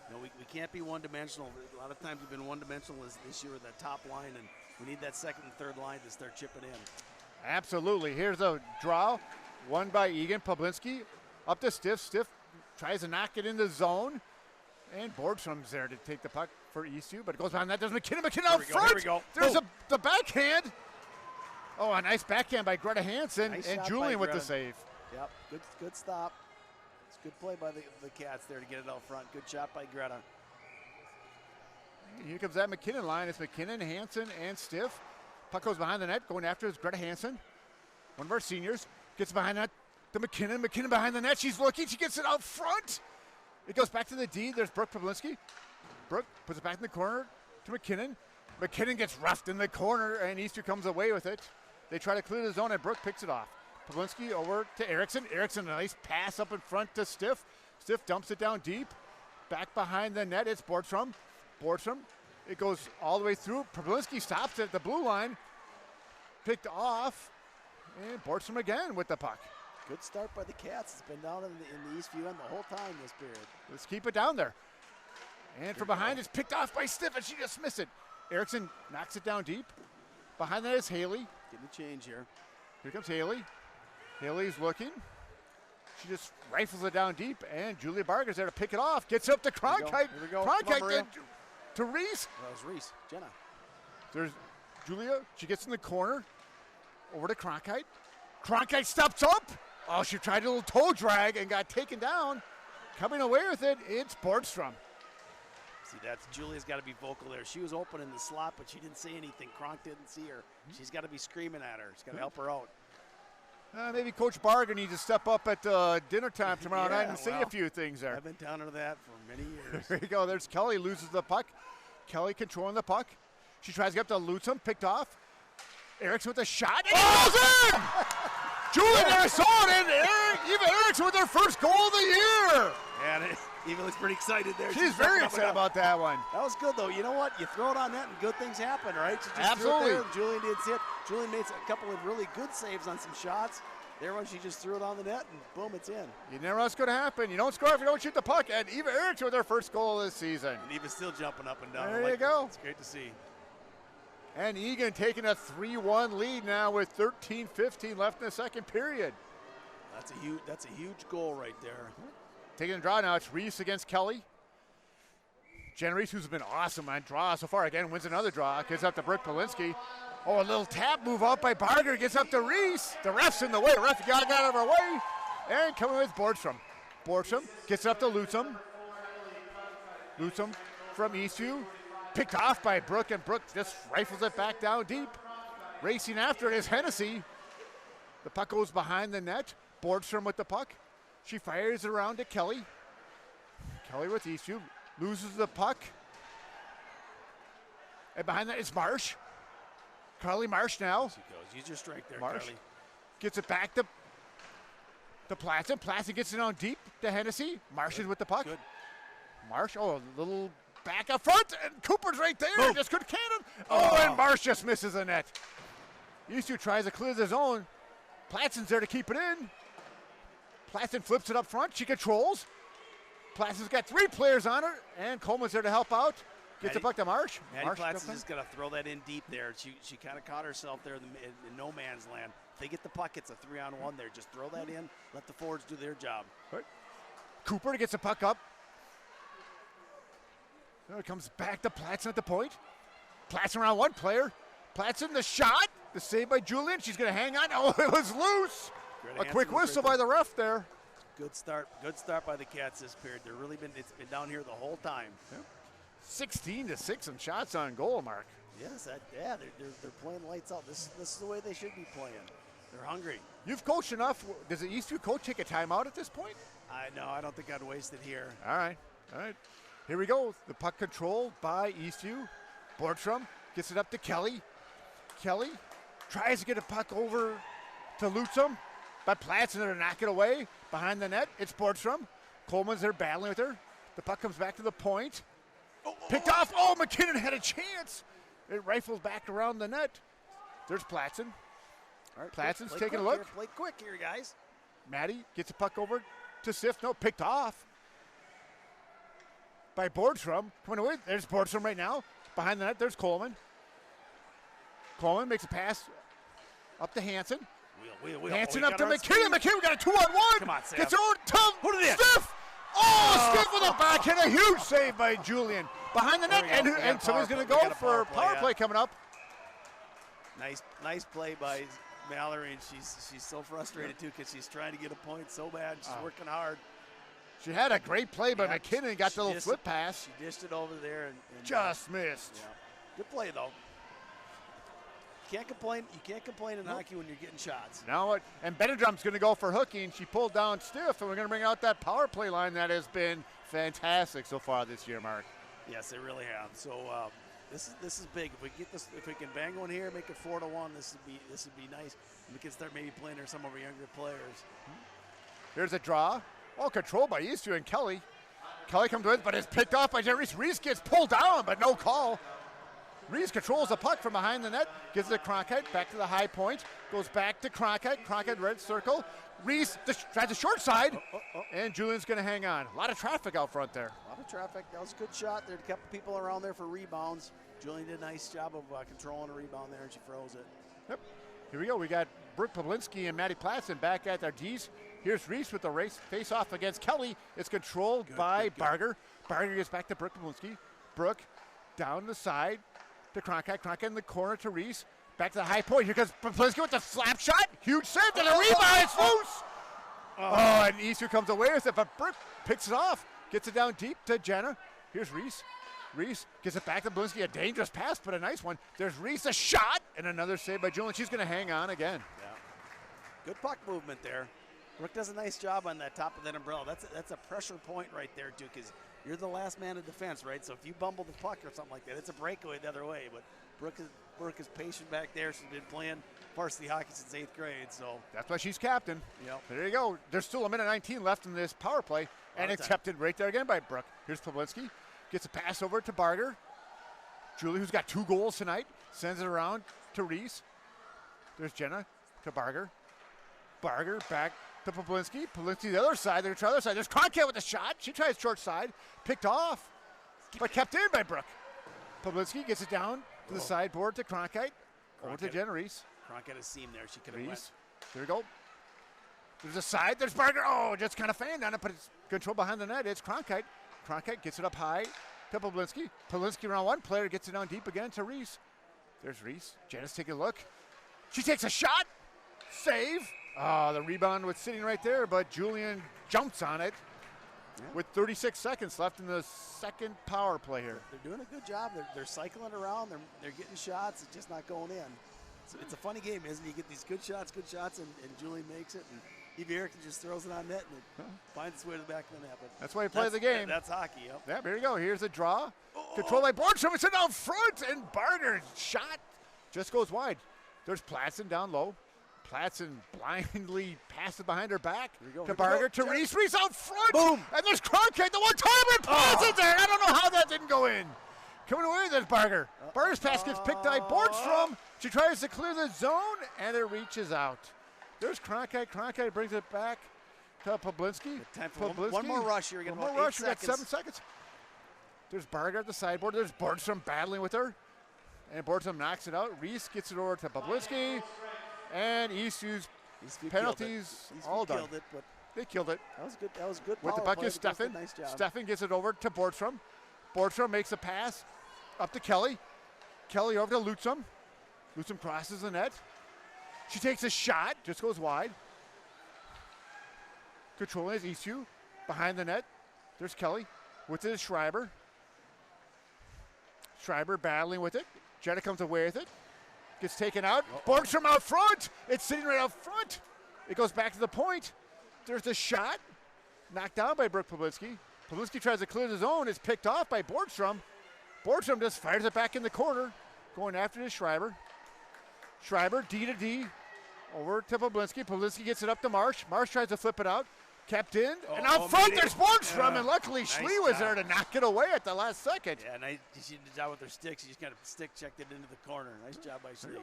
[SPEAKER 15] You know, we can't be one-dimensional. A lot of times we've been one-dimensional this year with that top line, and we need that second and third line to start chipping in.
[SPEAKER 14] Absolutely. Here's a draw, won by Eagan. Poblinski up to Stiff. Stiff tries to knock it in the zone, and Borgstrom's there to take the puck for Eastview, but it goes behind that. There's McKinnon. McKinnon out front.
[SPEAKER 15] Here we go.
[SPEAKER 14] There's the backhand. Oh, a nice backhand by Greta Hansen,
[SPEAKER 15] nice
[SPEAKER 14] and Julian with the save.
[SPEAKER 15] Yep, good stop. It's good play by the Cats there to get it out front. Good shot by Greta.
[SPEAKER 14] Here comes that McKinnon line. It's McKinnon, Hansen, and Stiff. Puck goes behind the net. Going after is Greta Hansen, one of our seniors. Gets behind that to McKinnon. McKinnon behind the net. She's looking. She gets it out front. It goes back to the D. There's Brooke Poblinski. Brooke puts it back in the corner to McKinnon. McKinnon gets roughed in the corner, and Easter comes away with it. They try to clear the zone, and Brooke picks it off. Poblinski over to Erickson. Erickson, a nice pass up in front to Stiff. Stiff dumps it down deep. Back behind the net, it's Borgstrom. Borgstrom, it goes all the way through. Poblinski stops at the blue line. Picked off, and Borgstrom again with the puck.
[SPEAKER 15] Good start by the Cats. It's been down in the Eastview end the whole time this period.
[SPEAKER 14] Let's keep it down there. And from behind, it's picked off by Stiff, and she just missed it. Erickson knocks it down deep. Behind that is Haley.
[SPEAKER 15] Getting a change here.
[SPEAKER 14] Here comes Haley. Haley's looking. She just rifles it down deep, and Julia Barger's there to pick it off. Gets up to Cronkite.
[SPEAKER 15] Here we go.
[SPEAKER 14] Cronkite to Reese.
[SPEAKER 15] That was Reese. Jenna.
[SPEAKER 14] There's Julia. She gets in the corner. Over to Cronkite. Cronkite steps up. Oh, she tried a little toe drag and got taken down. Coming away with it, it's Borgstrom.
[SPEAKER 15] See, Julia's got to be vocal there. She was open in the slot, but she didn't say anything. Kronk didn't see her. She's got to be screaming at her. She's got to help her out.
[SPEAKER 14] Maybe Coach Barger needs to step up at dinner time tomorrow night and say a few things there.
[SPEAKER 15] I've been down to that for many years.
[SPEAKER 14] There you go. There's Kelly, loses the puck. Kelly controlling the puck. She tries to get up to Lutzum, picked off. Erickson with a shot, and it goes in! Julian Erickson and Eva Erickson with their first goal of the year!
[SPEAKER 15] And Eva looks pretty excited there.
[SPEAKER 14] She's very excited about that one.
[SPEAKER 15] That was good, though. You know what? You throw it on net and good things happen, right? She just
[SPEAKER 14] Absolutely.
[SPEAKER 15] threw it there, and Julian did sit. Julian made a couple of really good saves on some shots. There when she just threw it on the net, and boom, it's in.
[SPEAKER 14] You never know what's going to happen. You don't score if you don't shoot the puck. And Eva Erickson with her first goal this season.
[SPEAKER 15] And Eva's still jumping up and down.
[SPEAKER 14] There you go.
[SPEAKER 15] It's great to see.
[SPEAKER 14] And Egan taking a 3-1 lead now with 13:15 left in the second period.
[SPEAKER 15] That's a huge goal right there.
[SPEAKER 14] Taking a draw now, it's Reese against Kelly. Jen Reese, who's been awesome on draw so far, again wins another draw, gets up to Brooke Polinsky. Oh, a little tap move out by Barger, gets up to Reese. The ref's in the way, ref got out of her way. And coming with Borgstrom. Borgstrom gets up to Lutzum. Lutzum from Eastview. Picked off by Brooke, and Brooke just rifles it back down deep. Racing after it is Hennessy. The puck goes behind the net. Borgstrom with the puck. She fires it around to Kelly. Kelly with Eastview. Loses the puck. And behind that is Marsh. Carly Marsh now.
[SPEAKER 15] She goes. Use your strength there,
[SPEAKER 14] Marsh
[SPEAKER 15] Carly.
[SPEAKER 14] gets it back to Platson. Platson gets it on deep to Hennessy. Marsh is with the puck.
[SPEAKER 15] Good.
[SPEAKER 14] Marsh, a little back up front, and Cooper's right there.
[SPEAKER 15] Boom.
[SPEAKER 14] Just good cannon. And Marsh just misses the net. Eastview tries to clear the zone. Platson's there to keep it in. Platson flips it up front. She controls. Platson's got 3 players on her, and Coleman's there to help out. Gets the puck to Marsh.
[SPEAKER 15] Maddie
[SPEAKER 14] Marsh
[SPEAKER 15] Platson's just got to throw that in deep there. She kind of caught herself there in no man's land. If they get the puck, it's a 3-on-1 there. Just throw that in. Let the forwards do their job.
[SPEAKER 14] Right. Cooper gets the puck up. Now it comes back to Platson at the point. Platson around one player. Platson, the shot. The save by Julian. She's going to hang on. Oh, it was loose. A quick whistle by the ref there.
[SPEAKER 15] Good start by the Cats this period. It's been down here the whole time.
[SPEAKER 14] Yep. 16-6 in shots on goal, Mark.
[SPEAKER 15] Yes, they're playing lights out. This is the way they should be playing. They're hungry.
[SPEAKER 14] You've coached enough. Does the Eastview coach take a timeout at this point?
[SPEAKER 15] I don't think I'd waste it here.
[SPEAKER 14] All right. Here we go. The puck controlled by Eastview. Borgstrom gets it up to Kelly. Kelly tries to get a puck over to Lutzum, but Platson to knock it away behind the net. It's Borgstrom. Coleman's there battling with her. The puck comes back to the point. Picked off. Oh, McKinnon had a chance. It rifles back around the net. There's Platson.
[SPEAKER 15] All right,
[SPEAKER 14] Platson's
[SPEAKER 15] play
[SPEAKER 14] taking a
[SPEAKER 15] quick
[SPEAKER 14] look.
[SPEAKER 15] Here, play quick here, guys.
[SPEAKER 14] Maddie gets the puck over to Sif. No, picked off by Borgstrom. Coming away. There's Borgstrom right now. Behind the net, there's Coleman. Coleman makes a pass up to Hansen.
[SPEAKER 15] Wheel.
[SPEAKER 14] Hansen up to McKinnon. McKinnon got a 2-on-1.
[SPEAKER 15] Come on, Sam.
[SPEAKER 14] Gets over to Stiff. Stiff with a backhand. A huge save by Julian. Behind the net. And somebody's going to go for a power play coming up.
[SPEAKER 15] Nice play by Mallory, and she's so frustrated too because she's trying to get a point so bad. She's working hard.
[SPEAKER 14] She had a great play by McKinnon. Got the little flip pass.
[SPEAKER 15] She dished it over there and
[SPEAKER 14] just missed.
[SPEAKER 15] Yeah. Good play though. You can't complain in hockey when you're getting shots.
[SPEAKER 14] Now and Benedrum's going to go for hooking. She pulled down Stiff, and we're going to bring out that power play line that has been fantastic so far this year, Mark.
[SPEAKER 15] Yes, they really have. So this is big. If we can bang one here, make it 4-1. This would be nice. We can start maybe playing some of our younger players.
[SPEAKER 14] Here's a draw. Controlled by Eastview and Kelly. Kelly comes with, but it's picked off by Jerry. Reese gets pulled down, but no call. Reese controls the puck from behind the net, gives it to Cronkite, back to the high point, goes back to Cronkite. Cronkite red circle. Reese tries the short side, and Julian's going to hang on. A lot of traffic out front there.
[SPEAKER 15] A lot of traffic. That was a good shot. There, a couple people around there for rebounds. Julian did a nice job of controlling a rebound there, and she froze it.
[SPEAKER 14] Yep. Here we go. We got Brooke Pawlinski and Maddie Platson back at their D's. Here's Reese with the face-off against Kelly. It's controlled by Barger. Barger gets back to Brooke Pawlinski. Brooke down the side to Cronkite. Cronkite in the corner to Reese. Back to the high point. Here comes Pawlinski with the slap shot. Huge save and a rebound. It's loose. And Easter comes away with it, but Brooke picks it off. Gets it down deep to Jenna. Here's Reese. Reese gets it back to Pawlinski. A dangerous pass, but a nice one. There's Reese, a shot, and another save by Julian. She's going to hang on again.
[SPEAKER 15] Yeah. Good puck movement there. Brooke does a nice job on that top of that umbrella. That's a pressure point right there, too, because you're the last man in defense, right? So if you bumble the puck or something like that, it's a breakaway the other way. But Brooke is patient back there. She's been playing varsity hockey since 8th grade, so.
[SPEAKER 14] That's why she's captain.
[SPEAKER 15] Yep.
[SPEAKER 14] There you go. There's still 1:19 left in this power play, and it's accepted right there again by Brooke. Here's Pawlinski. Gets a pass over to Barger. Julie, who's got 2 goals tonight, sends it around to Reese. There's Jenna to Barger. Barger back to Poblinski. Poblinski the other side. They're going to try the other side. There's Cronkite with the shot. She tries short side. Picked off, but kept in by Brooke. Poblinski gets it down to the sideboard to Cronkite. Over to Jenna Reese.
[SPEAKER 15] Cronkite a seam there. She could have went.
[SPEAKER 14] There we go. There's a side. There's Barger. Oh, just kind of fanned on it, but it's control behind the net. It's Cronkite. Cronkite gets it up high to Poblinski. Poblinski around one player. Gets it down deep again to Reese. There's Reese. Janice taking a look. She takes a shot. Save. Oh, the rebound was sitting right there, but Julian jumps on it with 36 seconds left in the second power play here.
[SPEAKER 15] They're doing a good job. They're cycling around. They're getting shots. It's just not going in. It's a funny game, isn't it? You get these good shots, and Julian makes it. And Evie Erickson just throws it on net, and it finds its way to the back of the net. But
[SPEAKER 14] that's why you play the game.
[SPEAKER 15] That's hockey, yep.
[SPEAKER 14] Yeah, here you go. Here's a draw. Controlled by Borgstrom. It's out front, and Barger's shot just goes wide. There's Platson down low. Platson blindly passes behind her back to Barger, to Reese. Reese out front. Boom. And there's Cronkite, the one-time, and Platson's there. I don't know how that didn't go in. Coming away, there's Barger. Barger's pass gets picked by Borgstrom. She tries to clear the zone, and it reaches out. There's Cronkite. Cronkite brings it back to Poblinski.
[SPEAKER 15] One more rush here.
[SPEAKER 14] One more rush. We got 7 seconds. There's Barger at the sideboard. There's Borgstrom battling with her. And Borgstrom knocks it out. Reese gets it over to Poblinski. And Eastview's penalties all done. They killed it.
[SPEAKER 15] That was good. That was good.
[SPEAKER 14] With the bucket, Steffen.
[SPEAKER 15] Nice job.
[SPEAKER 14] Steffen gets it over to Borgstrom. Borgstrom makes a pass up to Kelly. Kelly over to Lutzum. Lutzum crosses the net. She takes a shot, just goes wide. Controlling is Eastview. Behind the net, there's Kelly. With it is Schreiber. Schreiber battling with it. Jetta comes away with it. Gets taken out. Borgstrom out front. It's sitting right out front. It goes back to the point. There's the shot. Knocked down by Brooke Poblinski. Poblinski tries to clear the zone. It's picked off by Borgstrom. Borgstrom just fires it back in the corner. Going after the Schreiber. Schreiber, D to D. Over to Poblinski. Poblinski gets it up to Marsh. Marsh tries to flip it out. Kept in. And out front, there's Borgstrom. And luckily,
[SPEAKER 15] nice
[SPEAKER 14] Schlee was there to knock it away at the last second.
[SPEAKER 15] Yeah, nice. She did the job with her stick. She just kind of stick checked it into the corner. Nice job by Schlee.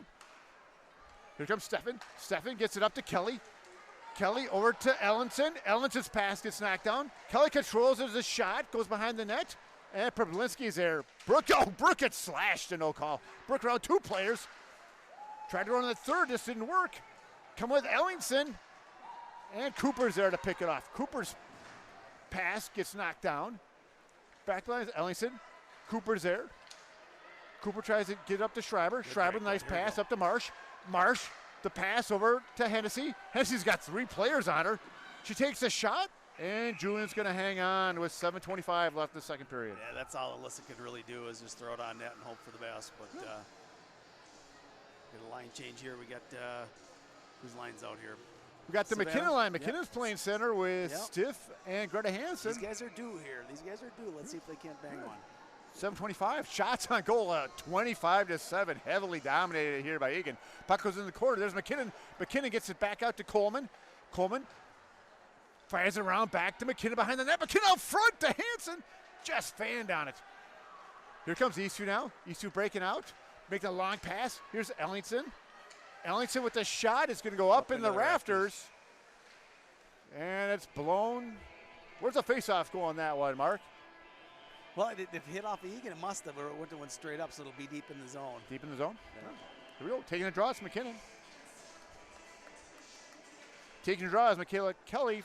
[SPEAKER 14] Here comes Steffen. Steffen gets it up to Kelly. Kelly over to Ellenson. Ellenson's pass gets knocked down. Kelly controls. There's a shot. Goes behind the net. And Poblinski's there. Brooke gets slashed and no call. Brooke around 2 players. Tried to run the third. This didn't work. Come with Ellingson. And Cooper's there to pick it off. Cooper's pass gets knocked down. Back line is Ellingson. Cooper's there. Cooper tries to get up to Schreiber. Schreiber, nice pass up to Marsh. Marsh, the pass over to Hennessy. Hennessy's got 3 players on her. She takes a shot, and Julian's going to hang on with 7:25 left in the second period.
[SPEAKER 15] Yeah, that's all Alyssa could really do is just throw it on net and hope for the best. But get a line change here. We got whose line's out here?
[SPEAKER 14] We got the McKinnon line. McKinnon's playing center with Stiff and Greta Hansen.
[SPEAKER 15] These guys are due here. These guys are due. Let's see if they can't bang one.
[SPEAKER 14] 7:25. Shots on goal, 25-7. Heavily dominated here by Eagan. Puck goes in the corner. There's McKinnon. McKinnon gets it back out to Coleman. Coleman fires it around back to McKinnon behind the net. McKinnon out front to Hansen. Just fanned on it. Here comes Eastview now. Eastview breaking out. Making a long pass. Here's Ellingson. Ellingson with the shot is going to go up in the rafters. And it's blown. Where's the face-off go on that one, Mark?
[SPEAKER 15] Well, if it hit off Eagan, it must have, or it went straight up, so it'll be deep in the zone.
[SPEAKER 14] Deep in the zone? Yeah. Here we go. Taking a draw, it's McKinnon. Taking a draw is Michaela Kelly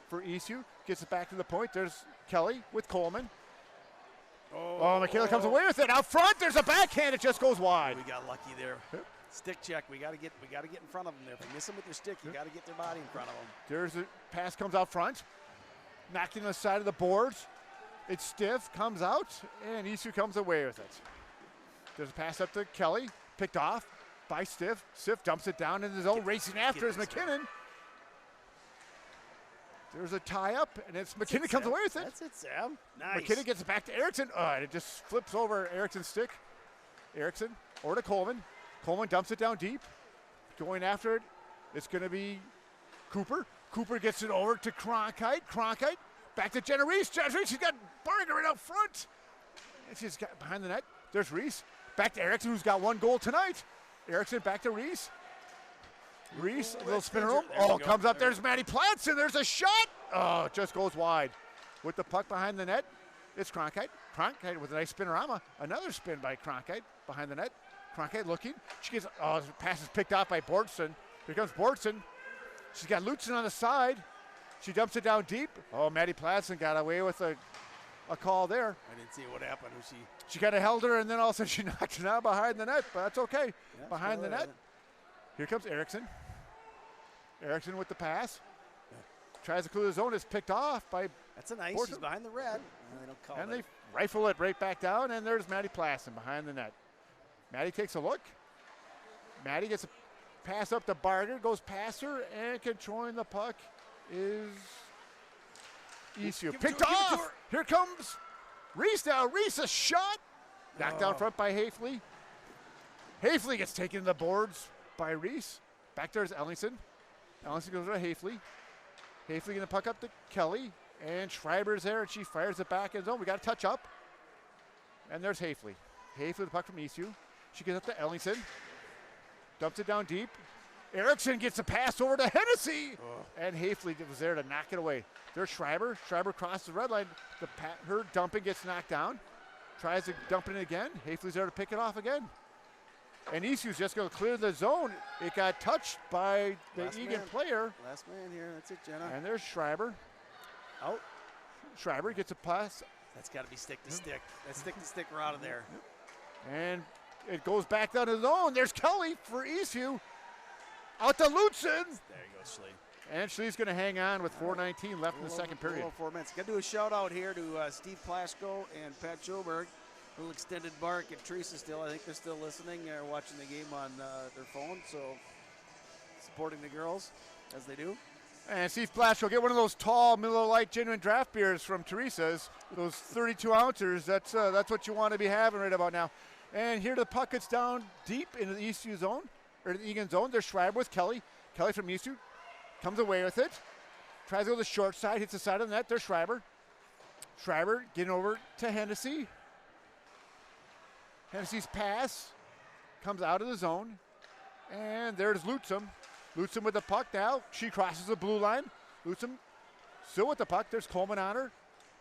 [SPEAKER 14] for Eastview. Gets it back to the point. There's Kelly with Coleman. Oh, Michaela comes away with it. Out front, there's a backhand. It just goes wide.
[SPEAKER 15] We got lucky there. Stick check. We got to get in front of them there. If you miss them with your stick, you got to get their body in front of them.
[SPEAKER 14] There's a pass comes out front. Knocked in the side of the boards. It's Stiff, comes out, and Eastview comes away with it. There's a pass up to Kelly. Picked off by Stiff. Stiff dumps it down in his own. Racing after is McKinnon. There's a tie-up, and it's McKinnon comes away with it.
[SPEAKER 15] That's it, Sam. Nice.
[SPEAKER 14] McKinnon gets it back to Erickson. And it just flips over Erickson's stick. Erickson over to Coleman. Coleman dumps it down deep. Going after it, it's going to be Cooper. Cooper gets it over to Cronkite. Cronkite back to Jenna Reese. Jenna Reese, she's got Barger right out front. And she's got behind the net. There's Reese. Back to Erickson, who's got 1 goal tonight. Erickson back to Reese. Reese, a little spin room. Oh, comes up. There's Maddie Platson. There's a shot. Oh, it just goes wide. With the puck behind the net, it's Cronkite. Cronkite with a nice spinorama. Another spin by Cronkite behind the net. Cronkite looking. She gets, the pass is picked off by Bortson. Here comes Bortson. She's got Lutzen on the side. She dumps it down deep. Oh, Maddie Platson got away with a call there.
[SPEAKER 15] I didn't see what happened.
[SPEAKER 14] She kind of held her, and then all of a sudden she knocked it out behind the net, but that's okay.
[SPEAKER 15] Yeah,
[SPEAKER 14] behind the net. Here comes Erickson. Erickson with the pass. Tries to clear the zone. It's picked off by
[SPEAKER 15] That's a nice.
[SPEAKER 14] Bortson.
[SPEAKER 15] She's behind the red. And they don't call
[SPEAKER 14] And
[SPEAKER 15] it.
[SPEAKER 14] they rifle it right back down, and there's Maddie Platson behind the net. Maddie takes a look. Maddie gets a pass up to Barger, goes past her, and controlling the puck is Eastview. Picked off! Here comes Reese now. Reese, a shot. Knocked down front by Hafley. Hafley gets taken to the boards by Reese. Back there's Ellingson. Ellingson goes to Hafley. Hafley going to puck up to Kelly. And Schreiber's there, and she fires it back in zone. We got to touch up. And there's Hafley. Hafley, the puck from Eastview. She gets up to Ellingson. Dumps it down deep. Erickson gets a pass over to Hennessy. And Hafley was there to knock it away. There's Schreiber. Schreiber crosses the red line. Her dumping gets knocked down. Tries to dump it in again. Hafley's there to pick it off again. And Eastview's just going to clear the zone. It got touched by the Eagan player.
[SPEAKER 15] Last man here. That's it, Jenna.
[SPEAKER 14] And there's Schreiber.
[SPEAKER 15] Out.
[SPEAKER 14] Schreiber gets a pass.
[SPEAKER 15] That's got to be stick to stick. That stick to stick, we're out of there.
[SPEAKER 14] And it goes back down to the zone. There's Kelly for Eastview. Out to Lutzen.
[SPEAKER 15] There you go, Schlee.
[SPEAKER 14] And Schlee's going to hang on with 4:19 left in the second period.
[SPEAKER 15] 4 minutes. Got to do a shout out here to Steve Plaschko and Pat Schoberg. A little extended bark at Teresa still. I think they're still listening or watching the game on their phone. So supporting the girls as they do.
[SPEAKER 14] And Steve Plaschko, get one of those tall Miller Lite genuine draft beers from Teresa's. Those 32 ounces. That's what you want to be having right about now. And here the puck gets down deep into the Eastview zone, or the Eagan zone. There's Schreiber with Kelly. Kelly from Eastview comes away with it. Tries to go to the short side, hits the side of the net. There's Schreiber. Schreiber getting over to Hennessy. Hennessy's pass comes out of the zone. And there's Lutzen. Lutzen with the puck now. She crosses the blue line. Lutzen still with the puck. There's Coleman on her.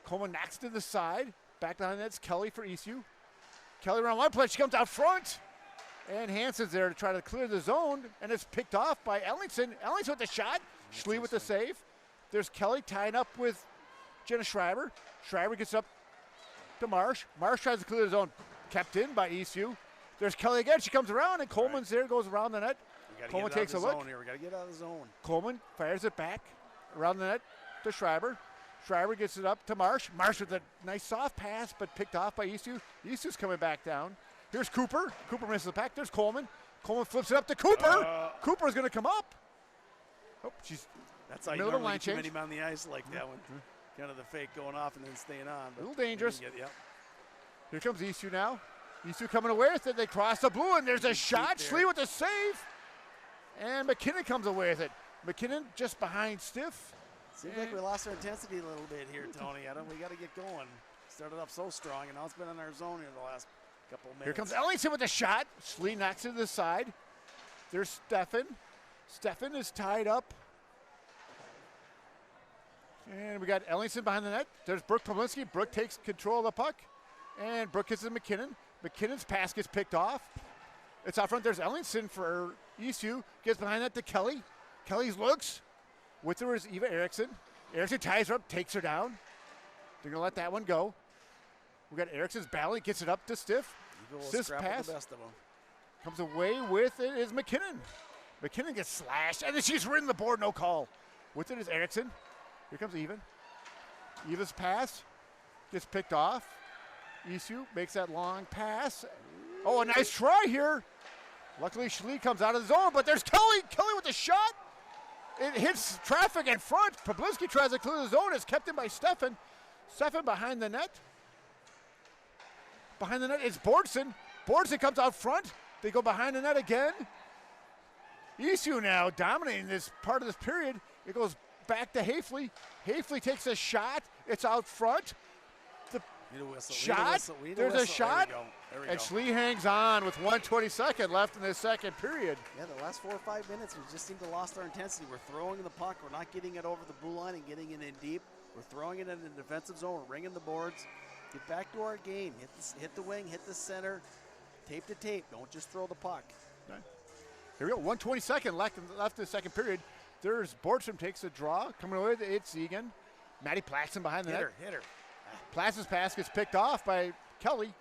[SPEAKER 14] Coleman knocks to the side. Back behind that's Kelly for Eastview. Kelly around one play. She comes out front. And Hansen's there to try to clear the zone. And it's picked off by Ellingson. Ellingson with the shot. Schlee with the save. There's Kelly tying up with Jenna Schreiber. Schreiber gets up to Marsh. Marsh tries to clear the zone. Kept in by Eastview. There's Kelly again. She comes around, and Coleman's there, goes around the net. Coleman takes a look.
[SPEAKER 15] Here. We got to get out of the zone.
[SPEAKER 14] Coleman fires it back around the net to Schreiber. Schreiber gets it up to Marsh. Marsh with a nice soft pass, but picked off by Eastview. Eastview's coming back down. Here's Cooper. Cooper misses the pack. There's Coleman. Coleman flips it up to Cooper. Cooper's going to come up. Oh, she's
[SPEAKER 15] that's how you normally get too many men on the ice like that one. Kind of the fake going off and then staying on.
[SPEAKER 14] A little dangerous.
[SPEAKER 15] Yep.
[SPEAKER 14] Here comes Eastview now. Eastview coming away with it. They cross the blue, and there's a shot. Schlee with the save. And McKinnon comes away with it. McKinnon just behind Stiff.
[SPEAKER 15] Seems like we lost our intensity a little bit here, Tony. We got to get going. Started up so strong, and now it's been in our zone here the last couple of minutes.
[SPEAKER 14] Here comes Ellingson with the shot. Schlee knocks it to the side. There's Stefan. Stefan is tied up. And we got Ellingson behind the net. There's Brooke Pawlinski. Brooke takes control of the puck. And Brooke gets to McKinnon. McKinnon's pass gets picked off. It's out front. There's Ellingson for Eastview. Gets behind that to Kelly. Kelly's looks. With her is Eva Erickson. Erickson ties her up, takes her down. They're going to let that one go. We got Erickson's battling, gets it up to Stiff. Stiff's pass.
[SPEAKER 15] The best of them.
[SPEAKER 14] Comes away with it is McKinnon. McKinnon gets slashed, and then she's ridden the board, no call. With it is Erickson. Here comes Eva. Eva's pass gets picked off. Eastview makes that long pass. Oh, a nice try here. Luckily, Schlee comes out of the zone, but there's Kelly. Kelly with the shot. It hits traffic in front. Pawlinski tries to clear the zone. It's kept in by Stefan. Stefan behind the net. Behind the net is Bortson. Bortson comes out front. They go behind the net again. Eastview now dominating this part of this period. It goes back to Hafley. Hafley takes a shot. It's out front.
[SPEAKER 15] Need a whistle.
[SPEAKER 14] Shot.
[SPEAKER 15] We need
[SPEAKER 14] There's a
[SPEAKER 15] whistle.
[SPEAKER 14] shot.
[SPEAKER 15] There we
[SPEAKER 14] And
[SPEAKER 15] go.
[SPEAKER 14] Schlee hangs on with 1:22 left in the second period.
[SPEAKER 15] Yeah, the last 4 or 5 minutes, we just seem to lost our intensity. We're throwing the puck. We're not getting it over the blue line and getting it in deep. We're throwing it in the defensive zone. We're ringing the boards. Get back to our game. Hit the wing, hit the center. Tape to tape. Don't just throw the puck.
[SPEAKER 14] Okay. Here we go. 1:22 left in the second period. There's Bortram takes a draw. Coming away, it's Eagan. Maddie Platson behind the net.
[SPEAKER 15] Hit her.
[SPEAKER 14] Platz's pass gets picked off by Kelly.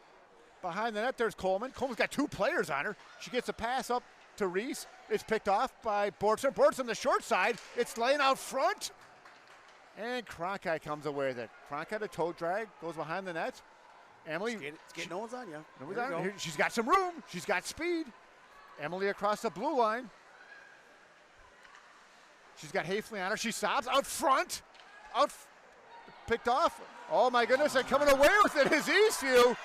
[SPEAKER 14] Behind the net, there's Coleman. Coleman's got 2 players on her. She gets a pass up to Reese. It's picked off by Bortram. Bortram the short side. It's laying out front. And Cronkite comes away with it. Cronkite a toe drag, goes behind the net. Emily.
[SPEAKER 15] It's getting no one's on you.
[SPEAKER 14] No one's on her. She's got some room. She's got speed. Emily across the blue line. She's got Hafley on her. She stops out front. Picked off. Oh my goodness, and coming away with it is Eastview.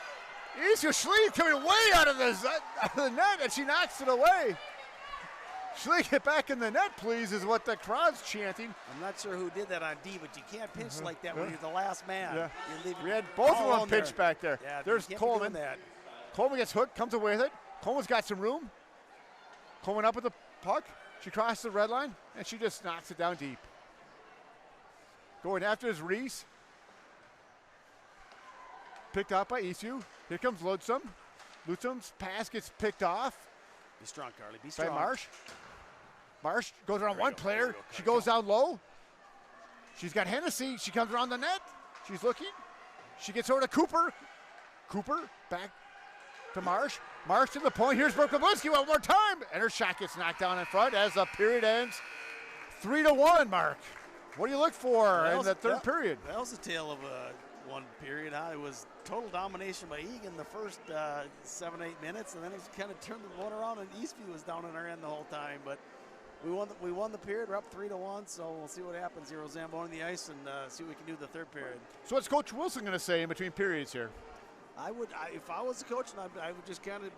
[SPEAKER 14] Eastview Schlee coming way out of the net, and she knocks it away. Schlee, get back in the net, please, is what the crowd's chanting.
[SPEAKER 15] I'm not sure who did that on D, but you can't pinch like that when you're the last man.
[SPEAKER 14] Yeah.
[SPEAKER 15] You leave
[SPEAKER 14] We had both
[SPEAKER 15] all
[SPEAKER 14] of them
[SPEAKER 15] on there.
[SPEAKER 14] pitched back there.
[SPEAKER 15] Yeah,
[SPEAKER 14] there's
[SPEAKER 15] you can't be doing
[SPEAKER 14] Coleman.
[SPEAKER 15] that.
[SPEAKER 14] Coleman gets hooked, comes away with it. Coleman's got some room. Coleman up with the puck. She crosses the red line, and she just knocks it down deep. Going after is Reese. Picked off by Eastview. Here comes Lutzum. Lutzum's pass gets picked off.
[SPEAKER 15] Be strong, Carly. Be
[SPEAKER 14] By
[SPEAKER 15] strong.
[SPEAKER 14] Marsh. Marsh goes around one player.
[SPEAKER 15] There you go,
[SPEAKER 14] She goes down low. She's got Hennessy. She comes around the net. She's looking. She gets over to Cooper. Cooper back to Marsh. Marsh to the point. Here's Berkowinski one more time. And her shot gets knocked down in front as the period ends 3-1, Mark. What do you look for in the third period?
[SPEAKER 15] That was a tale of one period. Huh? It was total domination by Eagan the first 7-8 minutes, and then it kind of turned the one around, and Eastview was down in our end the whole time. But we won the period. We're up 3-1, so we'll see what happens here. Zamboni on the ice and see what we can do the third period.
[SPEAKER 14] So what's Coach Wilson going to say in between periods here?
[SPEAKER 15] If I was the coach, I would just kind of,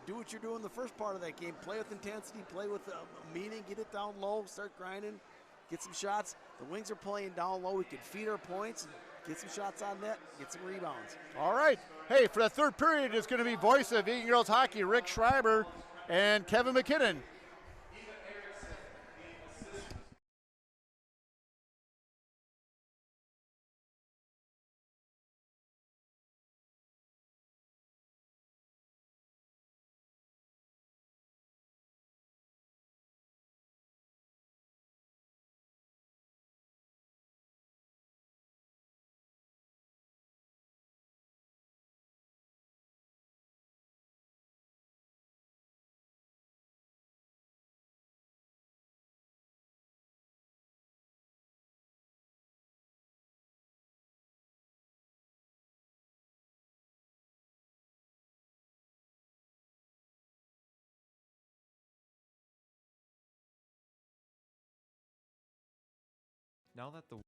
[SPEAKER 15] do what you're doing the first part of that game. Play with intensity, play with meaning, get it down low, start grinding, get some shots. The Wings are playing down low. We can feed our points, get some shots on net, get some rebounds.
[SPEAKER 14] All right. Hey, for the third period, it's going to be voice of Eagan Girls Hockey, Rick Schreiber and Kevin McKinnon.
[SPEAKER 4] Now that the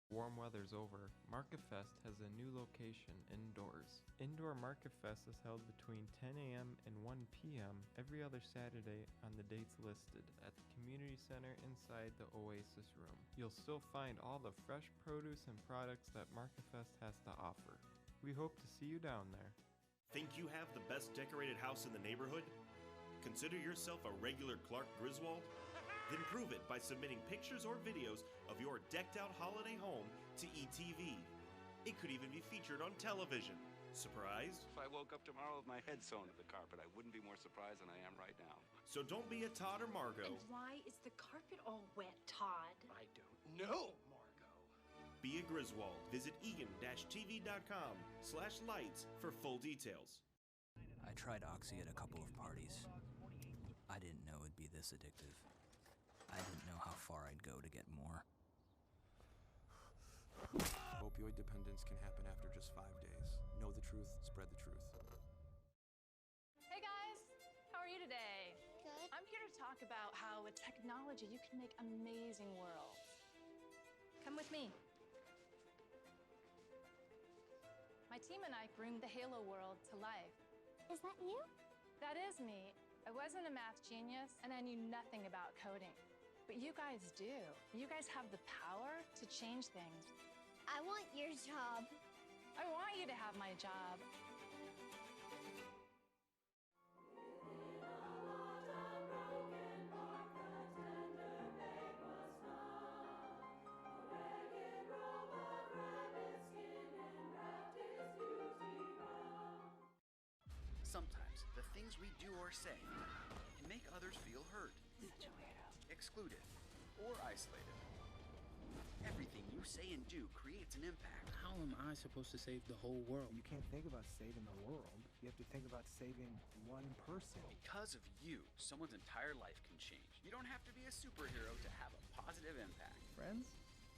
[SPEAKER 4] warm weather's over, MarketFest has a new location indoors. Indoor MarketFest is held between 10 a.m. and 1 p.m. every other Saturday on the dates listed at the community center inside the Oasis Room. You'll still find all the fresh produce and products that MarketFest has to offer. We hope to see you down there.
[SPEAKER 5] Think you have the best decorated house in the neighborhood? Consider yourself a regular Clark Griswold? Then prove it by submitting pictures or videos of your decked-out holiday home to ETV. It could even be featured on television. Surprised?
[SPEAKER 6] If I woke up tomorrow with my head sewn to the carpet, I wouldn't be more surprised than I am right now.
[SPEAKER 5] So don't be a Todd or Margot.
[SPEAKER 7] And why is the carpet all wet, Todd?
[SPEAKER 6] I don't know, Margot.
[SPEAKER 5] Be a Griswold. Visit egan-tv.com/lights for full details.
[SPEAKER 8] I tried Oxy at a couple of parties. I didn't know it'd be this addictive. I didn't know how far I'd go to get more.
[SPEAKER 9] Opioid dependence can happen after just 5 days. Know the truth, spread the truth.
[SPEAKER 10] Hey guys, how are you today?
[SPEAKER 7] Good.
[SPEAKER 10] I'm here to talk about how with technology you can make amazing worlds. Come with me. My team and I groomed the Halo world to life.
[SPEAKER 7] Is that you?
[SPEAKER 10] That is me. I wasn't a math genius and I knew nothing about coding. But you guys do. You guys have the power to change things.
[SPEAKER 7] I want your job.
[SPEAKER 10] I want you to have my job.
[SPEAKER 11] Sometimes the things we do or say can make others feel hurt, excluded, or isolated. Everything you say and do creates an impact.
[SPEAKER 12] How am I supposed to save the whole world?
[SPEAKER 13] You can't think about saving the world. You have to think about saving one person.
[SPEAKER 11] Because of you, someone's entire life can change. You don't have to be a superhero to have a positive impact.
[SPEAKER 13] Friends?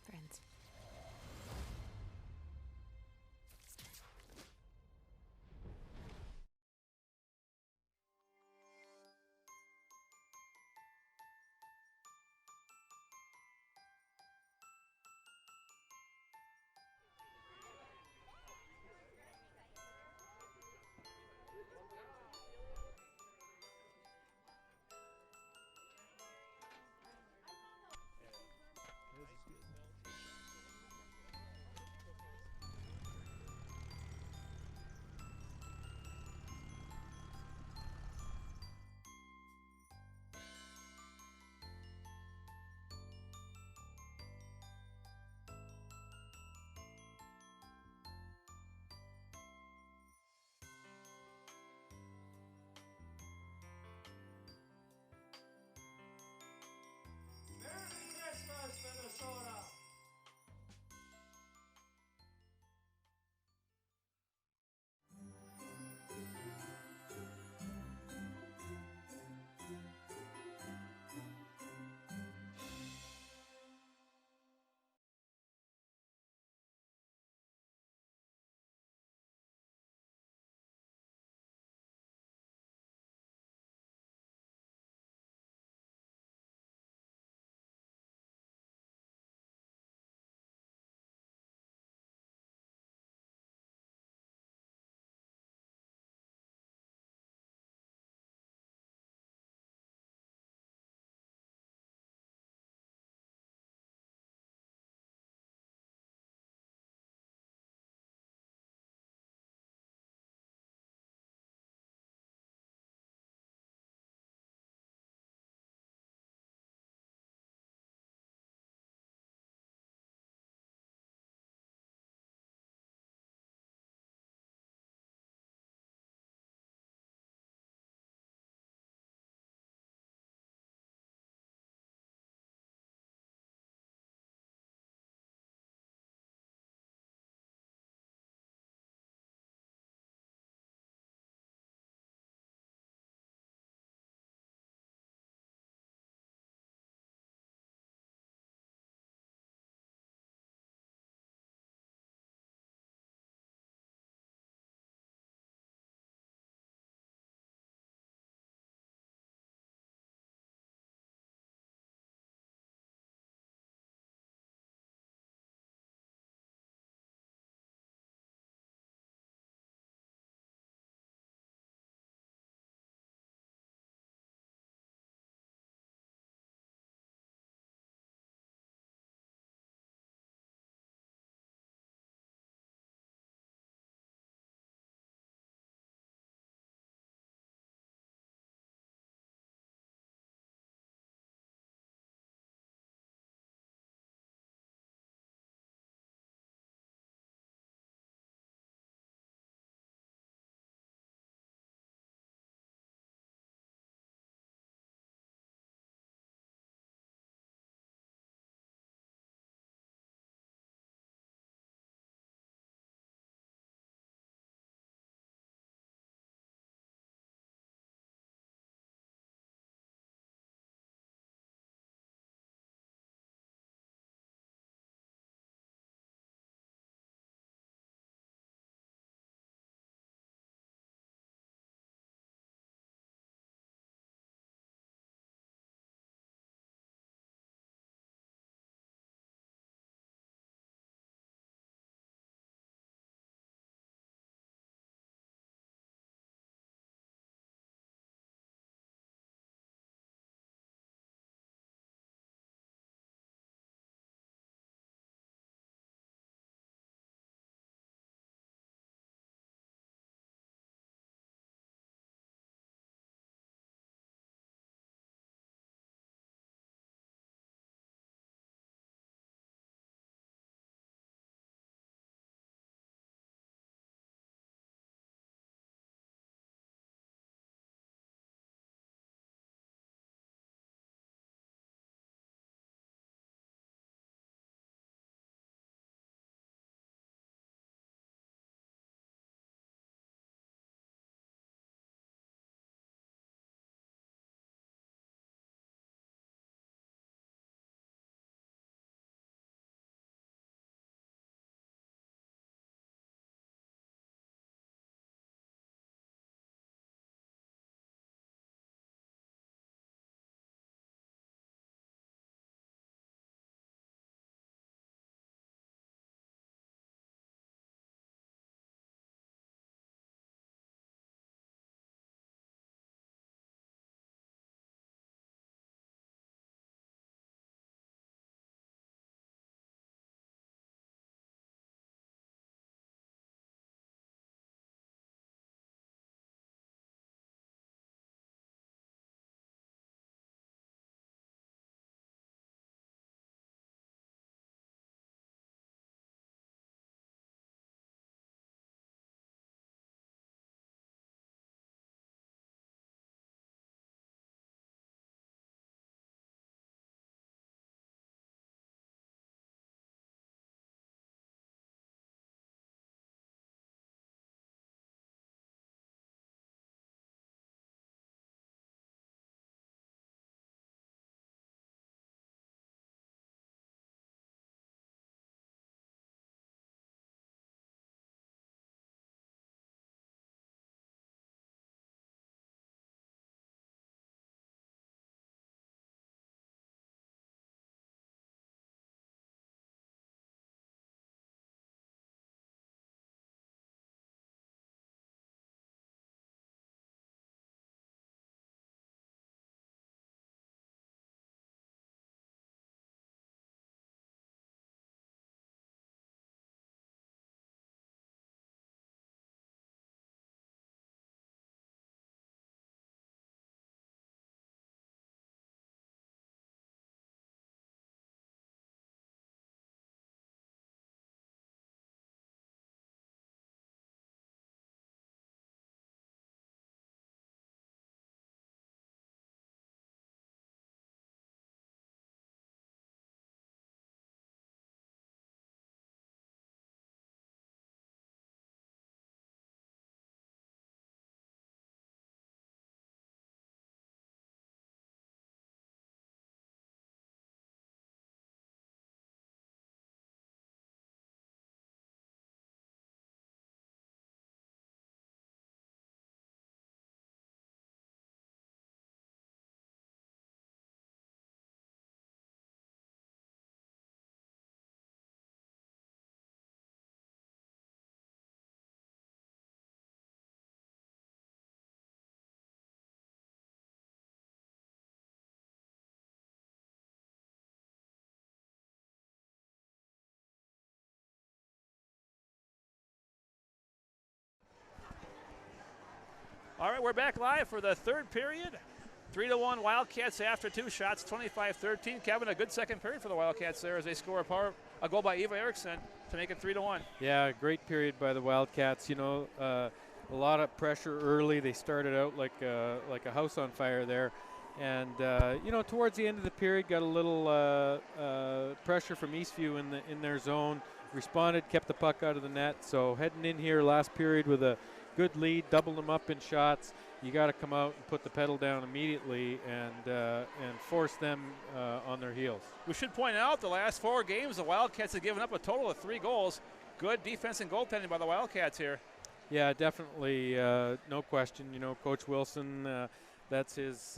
[SPEAKER 16] Friends.
[SPEAKER 1] All right, we're back live for the third period. 3-1 Wildcats after 2 shots, 25-13. Kevin, a good second period for the Wildcats there as they score a goal by Eva Erickson to make it 3-1.
[SPEAKER 2] Yeah, great period by the Wildcats. You know, a lot of pressure early. They started out like a house on fire there. And, you know, towards the end of the period, got a little pressure from Eastview in their zone. Responded, kept the puck out of the net. So heading in here last period with a good lead, doubled them up in shots. You got to come out and put the pedal down immediately and force them on their heels.
[SPEAKER 1] We should point out the last 4 games, the Wildcats have given up a total of 3 goals. Good defense and goaltending by the Wildcats here.
[SPEAKER 2] Yeah, definitely, no question. You know, Coach Wilson, that's his,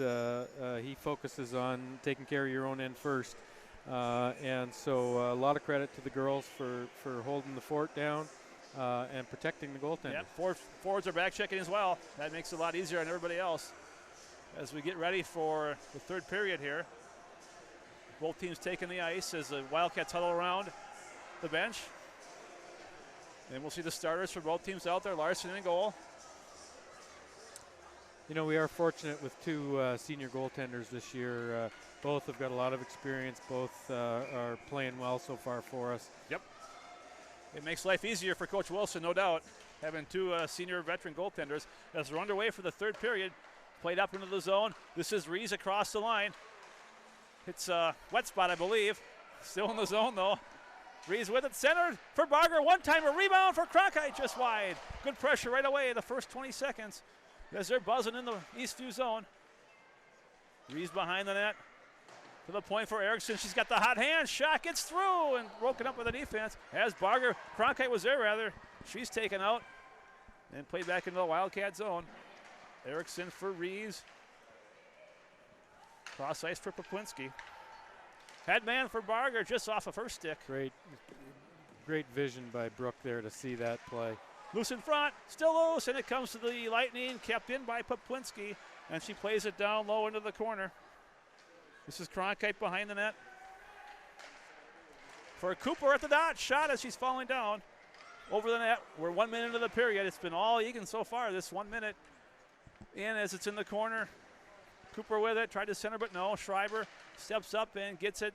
[SPEAKER 2] he focuses on taking care of your own end first. And so a lot of credit to the girls for holding the fort down and protecting the goaltender.
[SPEAKER 1] Yep, forwards are back checking as well. That makes it a lot easier on everybody else. As we get ready for the third period here, both teams taking the ice as the Wildcats huddle around the bench. And we'll see the starters for both teams out there. Larson in goal.
[SPEAKER 2] You know, we are fortunate with 2 senior goaltenders this year. Both have got a lot of experience. Both are playing well so far for us.
[SPEAKER 1] Yep. It makes life easier for Coach Wilson, no doubt, having 2 senior veteran goaltenders. As we're underway for the third period, played up into the zone. This is Rees across the line. It's a wet spot, I believe. Still in the zone, though. Rees with it, centered for Barger. One-timer rebound for Cronkite, just wide. Good pressure right away the first 20 seconds as they're buzzing in the Eastview zone. Rees behind the net. To the point for Erickson. She's got the hot hand. Shot gets through and broken up with the defense. As Barger, Cronkite was there rather. She's taken out and played back into the Wildcat zone. Erickson for Rees. Cross ice for Poplinski. Headman for Barger just off of her stick.
[SPEAKER 2] Great vision by Brooke there to see that play.
[SPEAKER 1] Loose in front, still loose, and it comes to the Lightning, kept in by Poplinski, and she plays it down low into the corner. This is Cronkite behind the net. For Cooper at the dot, shot as she's falling down over the net. We're 1 minute into the period. It's been all Eagan so far, this 1 minute. In as it's in the corner. Cooper with it, tried to center, but no. Schreiber steps up and gets it,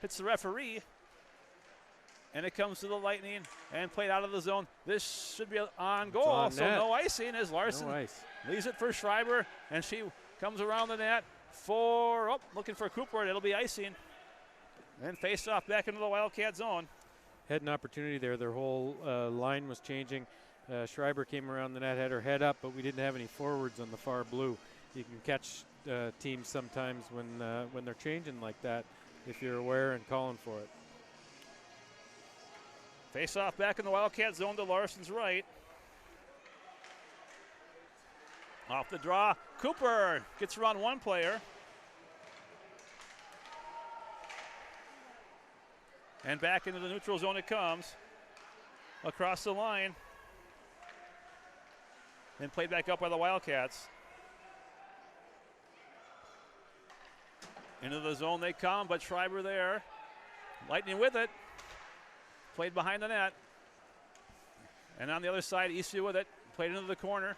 [SPEAKER 1] hits the referee. And it comes to the Lightning and played out of the zone. This should be on goal,
[SPEAKER 2] on
[SPEAKER 1] so
[SPEAKER 2] net.
[SPEAKER 1] no icing as Larson leaves it for Schreiber, and she comes around the net for, looking for Cooper, and it'll be icing. And face off back into the Wildcat zone.
[SPEAKER 2] Had an opportunity there. Their whole line was changing. Schreiber came around the net, had her head up, but we didn't have any forwards on the far blue. You can catch teams sometimes when they're changing like that if you're aware and calling for it.
[SPEAKER 1] Face off back in the Wildcat zone to Larson's right. Off the draw, Cooper gets around one player. And back into the neutral zone it comes. Across the line. And played back up by the Wildcats. Into the zone they come, but Schreiber there. Lightning with it. Played behind the net. And on the other side, Eastview with it. Played into the corner.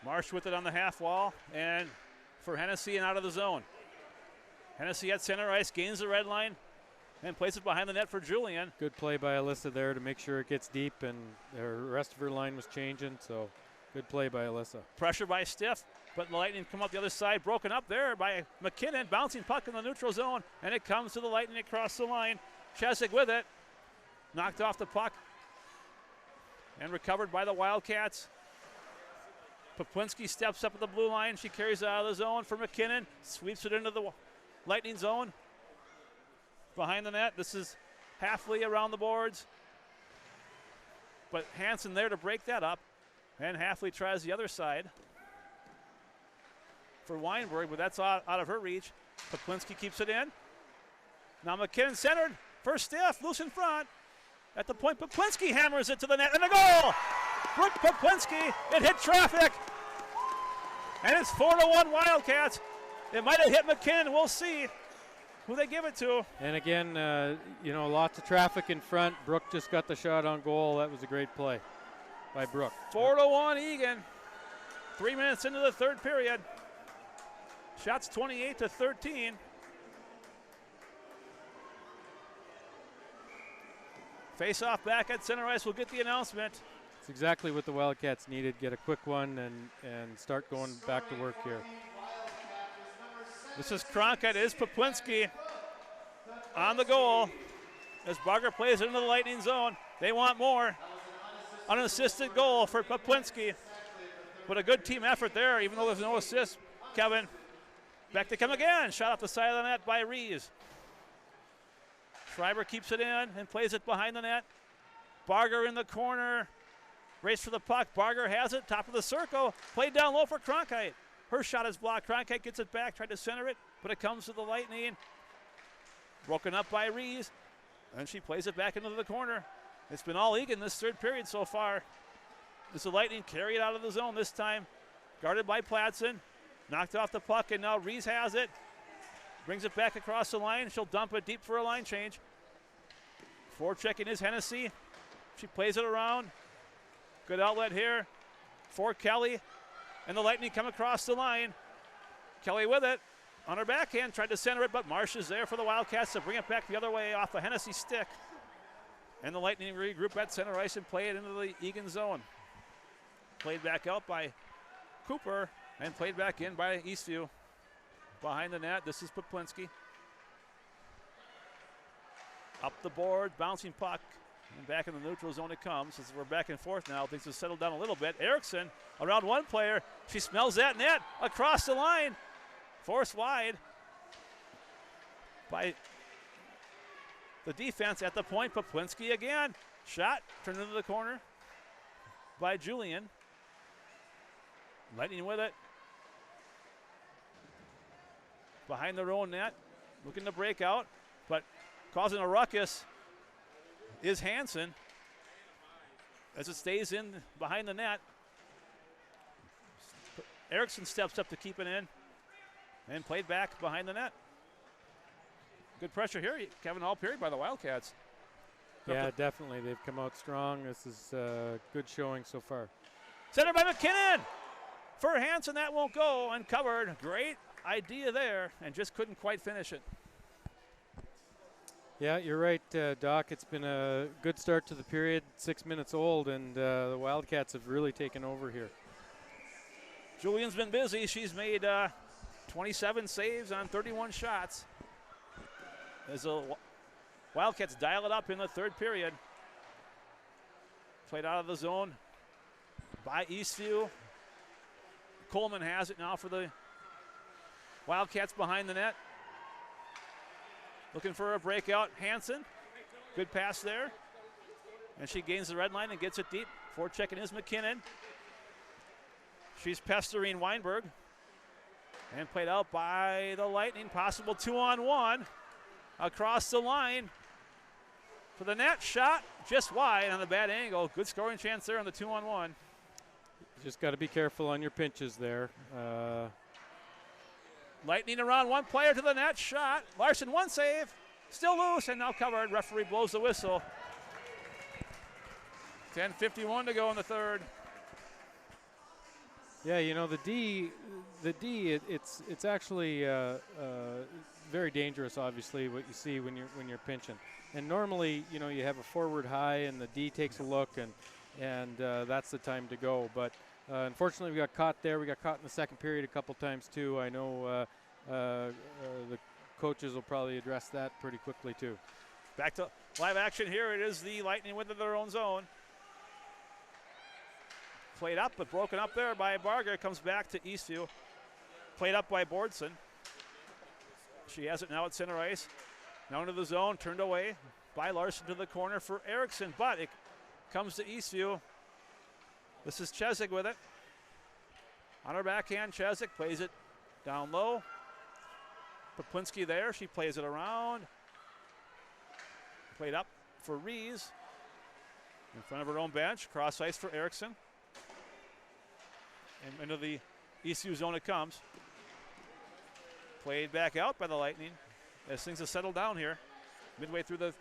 [SPEAKER 1] Marsh with it on the half wall. And for Hennessy and out of the zone. Hennessy at center ice, gains the red line. And plays it behind the net for Julian.
[SPEAKER 2] Good play by Alyssa there to make sure it gets deep, and the rest of her line was changing, so good play by Alyssa.
[SPEAKER 1] Pressure by Stiff, but the Lightning come up the other side, broken up there by McKinnon, bouncing puck in the neutral zone, and it comes to the Lightning across the line. Cheswick with it, knocked off the puck, and recovered by the Wildcats. Poplinski steps up at the blue line. She carries it out of the zone for McKinnon, sweeps it into the Lightning zone. Behind the net, this is Halfley around the boards. But Hansen there to break that up. And Halfley tries the other side for Weinberg, but that's out of her reach. Poplinski keeps it in. Now McKinnon centered for Stiff, loose in front. At the point, Poplinski hammers it to the net, and a goal! Brooke Poplinski, it hit traffic. And it's 4-1 Wildcats. It might have hit McKinnon, we'll see. who they give it to.
[SPEAKER 2] And again, lots of traffic in front. Brooke just got the shot on goal. That was a great play by Brooke.
[SPEAKER 1] 4-1 Eagan. 3 minutes into the third period. Shots 28-13. Face off back at center ice. We'll get the announcement.
[SPEAKER 2] It's exactly what the Wildcats needed. Get a quick one and start going back to work here.
[SPEAKER 1] This is Cronkite. It is Poplinski on the goal as Barger plays it into the Lightning zone. They want more. Unassisted goal for Poplinski. But a good team effort there, even though there's no assist. Kevin, back to come again. Shot off the side of the net by Rees. Schreiber keeps it in and plays it behind the net. Barger in the corner. Race for the puck. Barger has it. Top of the circle. Played down low for Cronkite. Her shot is blocked. Cronkite gets it back. Tried to center it, but it comes to the Lightning. Broken up by Rees. And she plays it back into the corner. It's been all Eagan this third period so far. As the Lightning carry it out of the zone this time. Guarded by Platson. Knocked off the puck, and now Rees has it. Brings it back across the line. She'll dump it deep for a line change. Forechecking is Hennessy. She plays it around. Good outlet here for Kelly. And the Lightning come across the line. Kelly with it. On her backhand, tried to center it, but Marsh is there for the Wildcats to bring it back the other way off the Hennessy stick. And the Lightning regroup at center ice and play it into the Eagan zone. Played back out by Cooper and played back in by Eastview. Behind the net, this is Poplinski. Up the board, bouncing puck. And back in the neutral zone it comes. As we're back and forth now, things have settled down a little bit. Erickson around one player. She smells that net across the line. Forced wide by the defense at the point. Poplinski again. Shot turned into the corner by Julian. Lightning with it. Behind their own net. Looking to break out, but causing a ruckus is Hansen as it stays in behind the net. Erickson steps up to keep it in and played back behind the net. Good pressure here, Kevin, all period by the Wildcats.
[SPEAKER 2] Yeah, definitely. They've come out strong. This is a good showing so far.
[SPEAKER 1] Centered by McKinnon for Hansen. That won't go. Uncovered. Great idea there and just couldn't quite finish it.
[SPEAKER 2] Yeah, you're right, Doc. It's been a good start to the period, 6 minutes old, and the Wildcats have really taken over here.
[SPEAKER 1] Julian's been busy. She's made 27 saves on 31 shots. As the Wildcats dial it up in the third period. Played out of the zone by Eastview. Coleman has it now for the Wildcats behind the net. Looking for a breakout. Hansen. Good pass there. And she gains the red line and gets it deep. Forechecking is McKinnon. She's pestering Weinberg. And played out by the Lightning. Possible 2-on-1. Across the line. For the net. Shot just wide on the bad angle. Good scoring chance there on the 2-on-1.
[SPEAKER 2] Just got to be careful on your pinches there.
[SPEAKER 1] Lightning around one player to the net. Shot. Larson, one save. Still loose and now covered. Referee blows the whistle. 10:51 to go in the third.
[SPEAKER 2] Yeah, you know, the D, it's actually very dangerous. Obviously, what you see when you're pinching, and normally, you know, you have a forward high and the D takes a look, and that's the time to go. But unfortunately, we got caught there. We got caught in the second period a couple times too. I know the coaches will probably address that pretty quickly too.
[SPEAKER 1] Back to live action here. It is the Lightning within their own zone. Played up, but broken up there by Barger. Comes back to Eastview. Played up by Bordson. She has it now at center ice. Now into the zone, turned away by Larson to the corner for Erickson, but it comes to Eastview. This is Cheswick with it. On her backhand, Cheswick plays it down low. Poplinski there, she plays it around. Played up for Rees. In front of her own bench, cross ice for Erickson. And into the Eastview zone it comes. Played back out by the Lightning. as things have settled down here midway through the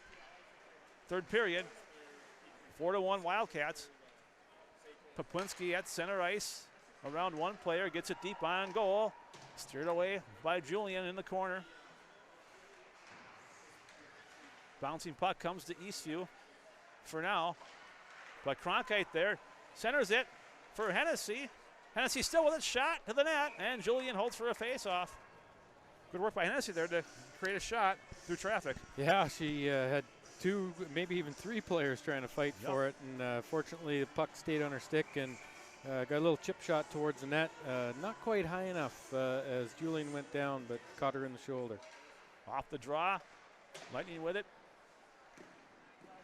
[SPEAKER 1] third period. 4-1 Wildcats. Poplinski at center ice. Around one player, gets it deep on goal. Steered away by Julian in the corner. Bouncing puck comes to Eastview for now. But Cronkite there centers it for Hennessy. Hennessy still with it, shot to the net, and Julian holds for a face-off. Good work by Hennessy there to create a shot through traffic.
[SPEAKER 2] Yeah, she had 2, maybe even 3 players trying to fight for it, and fortunately the puck stayed on her stick and got a little chip shot towards the net. Not quite high enough as Julian went down, but caught her in the shoulder.
[SPEAKER 1] Off the draw, Lightning with it.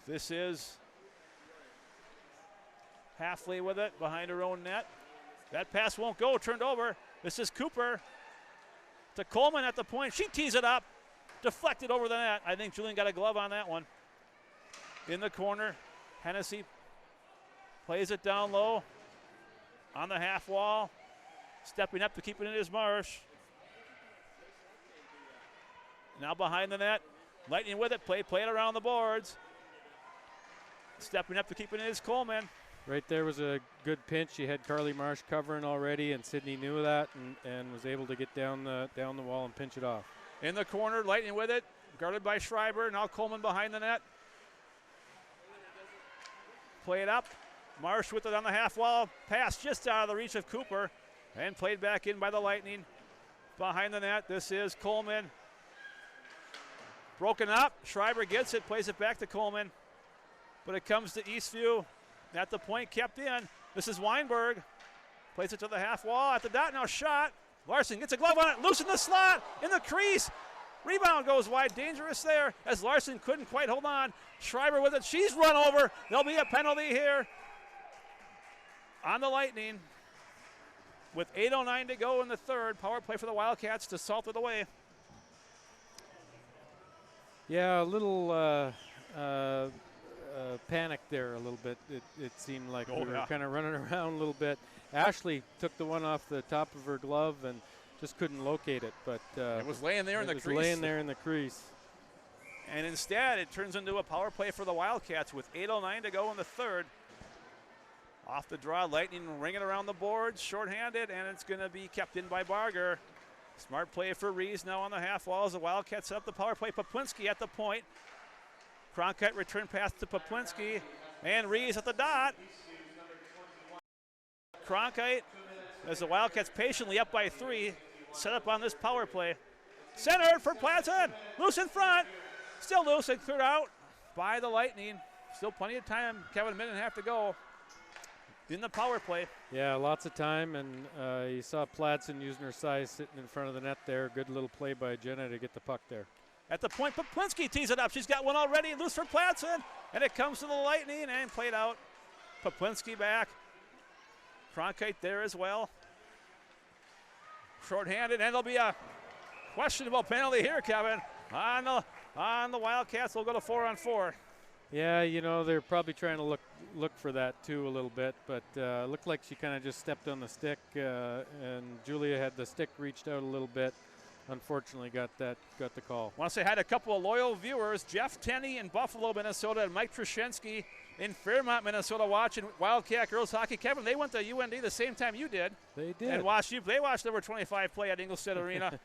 [SPEAKER 1] This is Halfley with it behind her own net. That pass won't go, turned over. This is Cooper to Coleman at the point. She tees it up, deflected over the net. I think Julian got a glove on that one. In the corner, Hennessy plays it down low on the half wall. Stepping up to keep it in is Marsh. Now behind the net, Lightning with it, play it around the boards. Stepping up to keep it in is Coleman.
[SPEAKER 2] Right there was a good pinch. You had Carly Marsh covering already, and Sydney knew that and was able to get down the wall and pinch it off.
[SPEAKER 1] In the corner, Lightning with it, guarded by Schreiber. Now Coleman behind the net. Play it up. Marsh with it on the half wall. Pass just out of the reach of Cooper and played back in by the Lightning. Behind the net, this is Coleman. Broken up. Schreiber gets it, plays it back to Coleman. But it comes to Eastview. At the point, kept in. This is Weinberg. Plays it to the half wall. At the dot, now shot. Larson gets a glove on it. Loose in the slot. In the crease. Rebound goes wide. Dangerous there as Larson couldn't quite hold on. Schreiber with it. She's run over. There'll be a penalty here on the Lightning. With 8:09 to go in the third. Power play for the Wildcats to salt it away.
[SPEAKER 2] Yeah, a little panic there a little bit. It seemed like we were kind of running around a little bit. Ashley took the one off the top of her glove and just couldn't locate it. But
[SPEAKER 1] it was laying there in the crease.
[SPEAKER 2] It was laying there in the crease.
[SPEAKER 1] And instead, it turns into a power play for the Wildcats with 8:09 to go in the third. Off the draw, Lightning ringing around the boards, shorthanded, and it's going to be kept in by Barger. Smart play for Rees now on the half wall as the Wildcats set up the power play. Poplinski at the point. Cronkite return pass to Poplinski, and Rees at the dot. Cronkite, as the Wildcats patiently up by 3, set up on this power play. Centered for Platson, loose in front, still loose and cleared out by the Lightning. Still plenty of time, Kevin, a minute and a half to go in the power play.
[SPEAKER 2] Yeah, lots of time, and you saw Platson using her size sitting in front of the net there. Good little play by Jenna to get the puck there.
[SPEAKER 1] At the point, Poplinski tees it up. She's got one already, loose for Platson, and it comes to the Lightning and played out. Poplinski back. Cronkite there as well. Short-handed, and there'll be a questionable penalty here, Kevin. On the Wildcats, they'll go to 4-on-4.
[SPEAKER 2] Yeah, you know, they're probably trying to look for that too a little bit, but looked like she kind of just stepped on the stick, and Julia had the stick reached out a little bit. Unfortunately, got the call.
[SPEAKER 1] Want to say hi to a couple of loyal viewers, Jeff Tenney in Buffalo, Minnesota, and Mike Trushinsky in Fairmont, Minnesota, watching Wildcat girls hockey. Kevin, they went to UND the same time you did.
[SPEAKER 2] They did.
[SPEAKER 1] And they watched number 25 play at Ingolstadt Arena.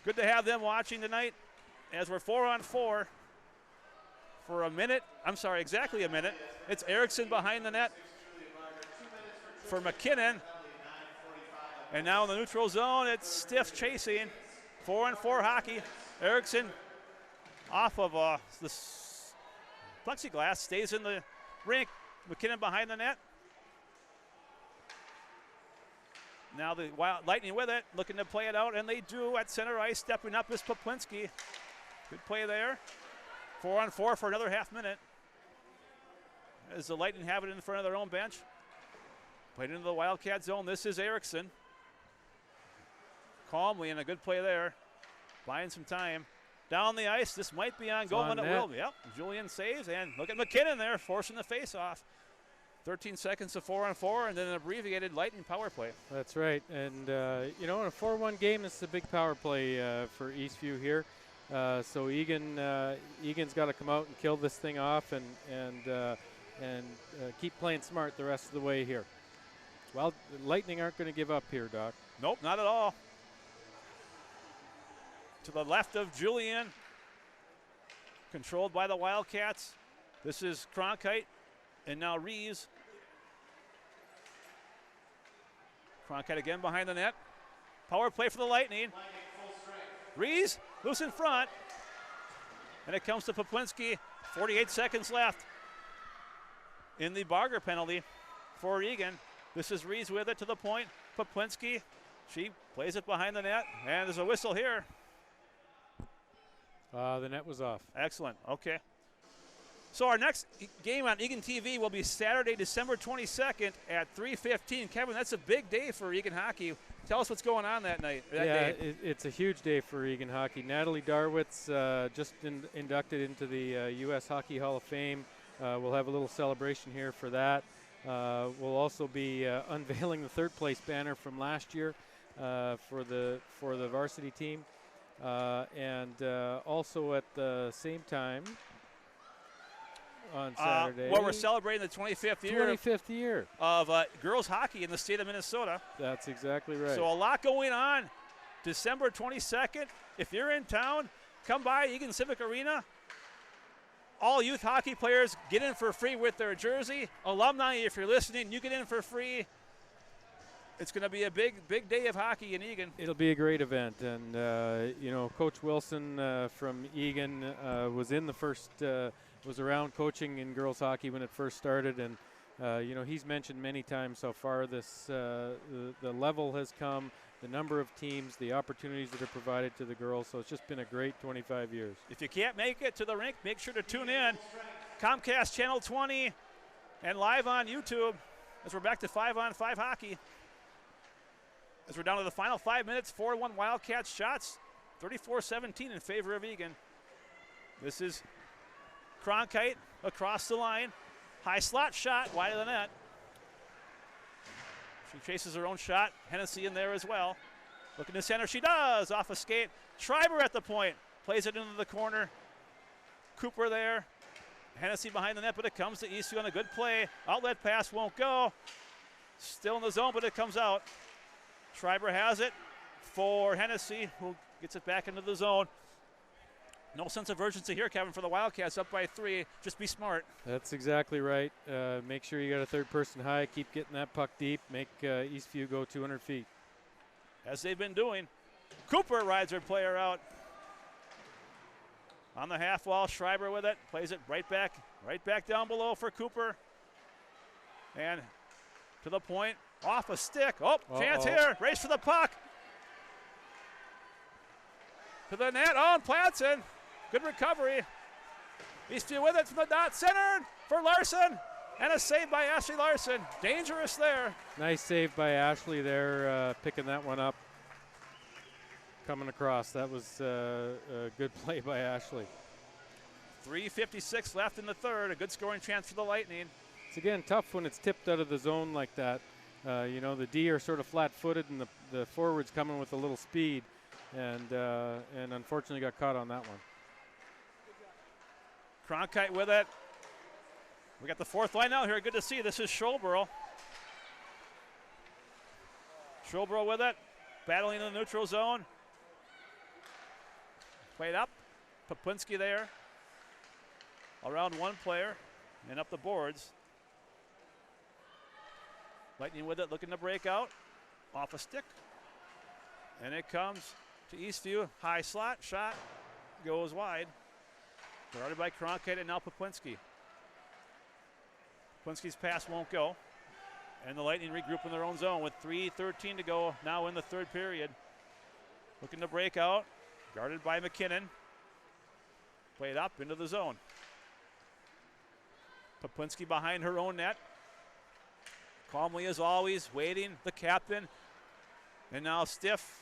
[SPEAKER 1] Good to have them watching tonight as we're 4-on-4 for a minute. I'm sorry, exactly a minute. It's Erickson behind the net for McKinnon. And now in the neutral zone, it's stiff chasing. 4-on-4 hockey. Erickson off of the plexiglass, stays in the rink. McKinnon behind the net. Now the Lightning with it, looking to play it out, and they do at center ice. Stepping up is Poplinski. Good play there. 4-on-4 for another half minute. As the Lightning have it in front of their own bench. Played into the Wildcat zone. This is Erickson. Calmly, and a good play there. Buying some time. Down the ice, this might be on goal, and it will be. Yep, Julian saves, and look at McKinnon there, forcing the face-off. 13 seconds of 4-on-4, and then an abbreviated Lightning power play.
[SPEAKER 2] That's right, and you know, in a 4-1 game, this is a big power play for Eastview here. So Egan's got to come out and kill this thing off and keep playing smart the rest of the way here. Well, the Lightning aren't going to give up here, Doc.
[SPEAKER 1] Nope, not at all. To the left of Julian, controlled by the Wildcats. This is Cronkite, and now Reeves. Cronkite again behind the net. Power play for the Lightning. Reeves loose in front. And it comes to Poplinski. 48 seconds left in the Barger penalty for Egan. This is Reeves with it to the point. Poplinski, she plays it behind the net. And there's a whistle here.
[SPEAKER 2] The net was off.
[SPEAKER 1] Excellent. Okay. So our next game on Eagan TV will be Saturday, December 22nd at 3:15. Kevin, that's a big day for Eagan hockey. Tell us what's going on that night.
[SPEAKER 2] It's a huge day for Eagan hockey. Natalie Darwitz just inducted into the U.S. Hockey Hall of Fame. We'll have a little celebration here for that. We'll also be unveiling the third place banner from last year for the varsity team, and also at the same time on Saturday.
[SPEAKER 1] Well, we're celebrating the 25th
[SPEAKER 2] year
[SPEAKER 1] of girls hockey in the state of Minnesota.
[SPEAKER 2] That's exactly right.
[SPEAKER 1] So a lot going on. December 22nd. If you're in town, come by Eagan Civic Arena. All youth hockey players get in for free with their jersey. Alumni, if you're listening, you get in for free. It's going to be a big day of hockey in Eagan.
[SPEAKER 2] It'll be a great event, and Coach Wilson from Eagan was in the first. Was around coaching in girls hockey when it first started, and he's mentioned many times so far the level has come, the number of teams, the opportunities that are provided to the girls. So it's just been a great 25 years.
[SPEAKER 1] If you can't make it to the rink, make sure to tune in. Comcast Channel 20 and live on YouTube as we're back to 5-on-5 hockey. As we're down to the final 5 minutes, 4-1 Wildcats shots, 34-17 in favor of Eagan. This is Cronkite across the line. High slot shot, wide of the net. She chases her own shot. Hennessy in there as well. Looking to center, she does, off a skate. Schreiber at the point, plays it into the corner. Cooper there. Hennessy behind the net, but it comes to Eastview on a good play. Outlet pass won't go. Still in the zone, but it comes out. Schreiber has it for Hennessy, who gets it back into the zone. No sense of urgency here, Kevin, for the Wildcats, up by 3. Just be smart.
[SPEAKER 2] That's exactly right. Make sure you got a third person high. Keep getting that puck deep. Make Eastview go 200 feet.
[SPEAKER 1] As they've been doing. Cooper rides her player out. On the half wall, Schreiber with it. Plays it right back down below for Cooper. And to the point, off a stick. Oh, chance here. Race for the puck. To the net. Oh, and Platson. Good recovery. Eastview with it from the dot. Centered for Larson. And a save by Ashley Larson. Dangerous there.
[SPEAKER 2] Nice save by Ashley there, picking that one up. Coming across. That was a good play by Ashley.
[SPEAKER 1] 3:56 left in the third. A good scoring chance for the Lightning.
[SPEAKER 2] It's again tough when it's tipped out of the zone like that. The D are sort of flat-footed, and the forwards coming with a little speed, and unfortunately got caught on that one.
[SPEAKER 1] Cronkite with it. We got the fourth line out here. Good to see. This is Schulborough. Schulborough with it. Battling in the neutral zone. Played up. Poplinski there. Around one player and up the boards. Lightning with it, looking to break out. Off a stick. And it comes to Eastview. High slot. Shot goes wide. Guarded by Cronkite and now Poplinski. Poplinski's pass won't go. And the Lightning regroup in their own zone with 3:13 to go now in the third period. Looking to break out. Guarded by McKinnon. Played up into the zone. Poplinski behind her own net. Calmly as always, waiting, the captain. And now Stiff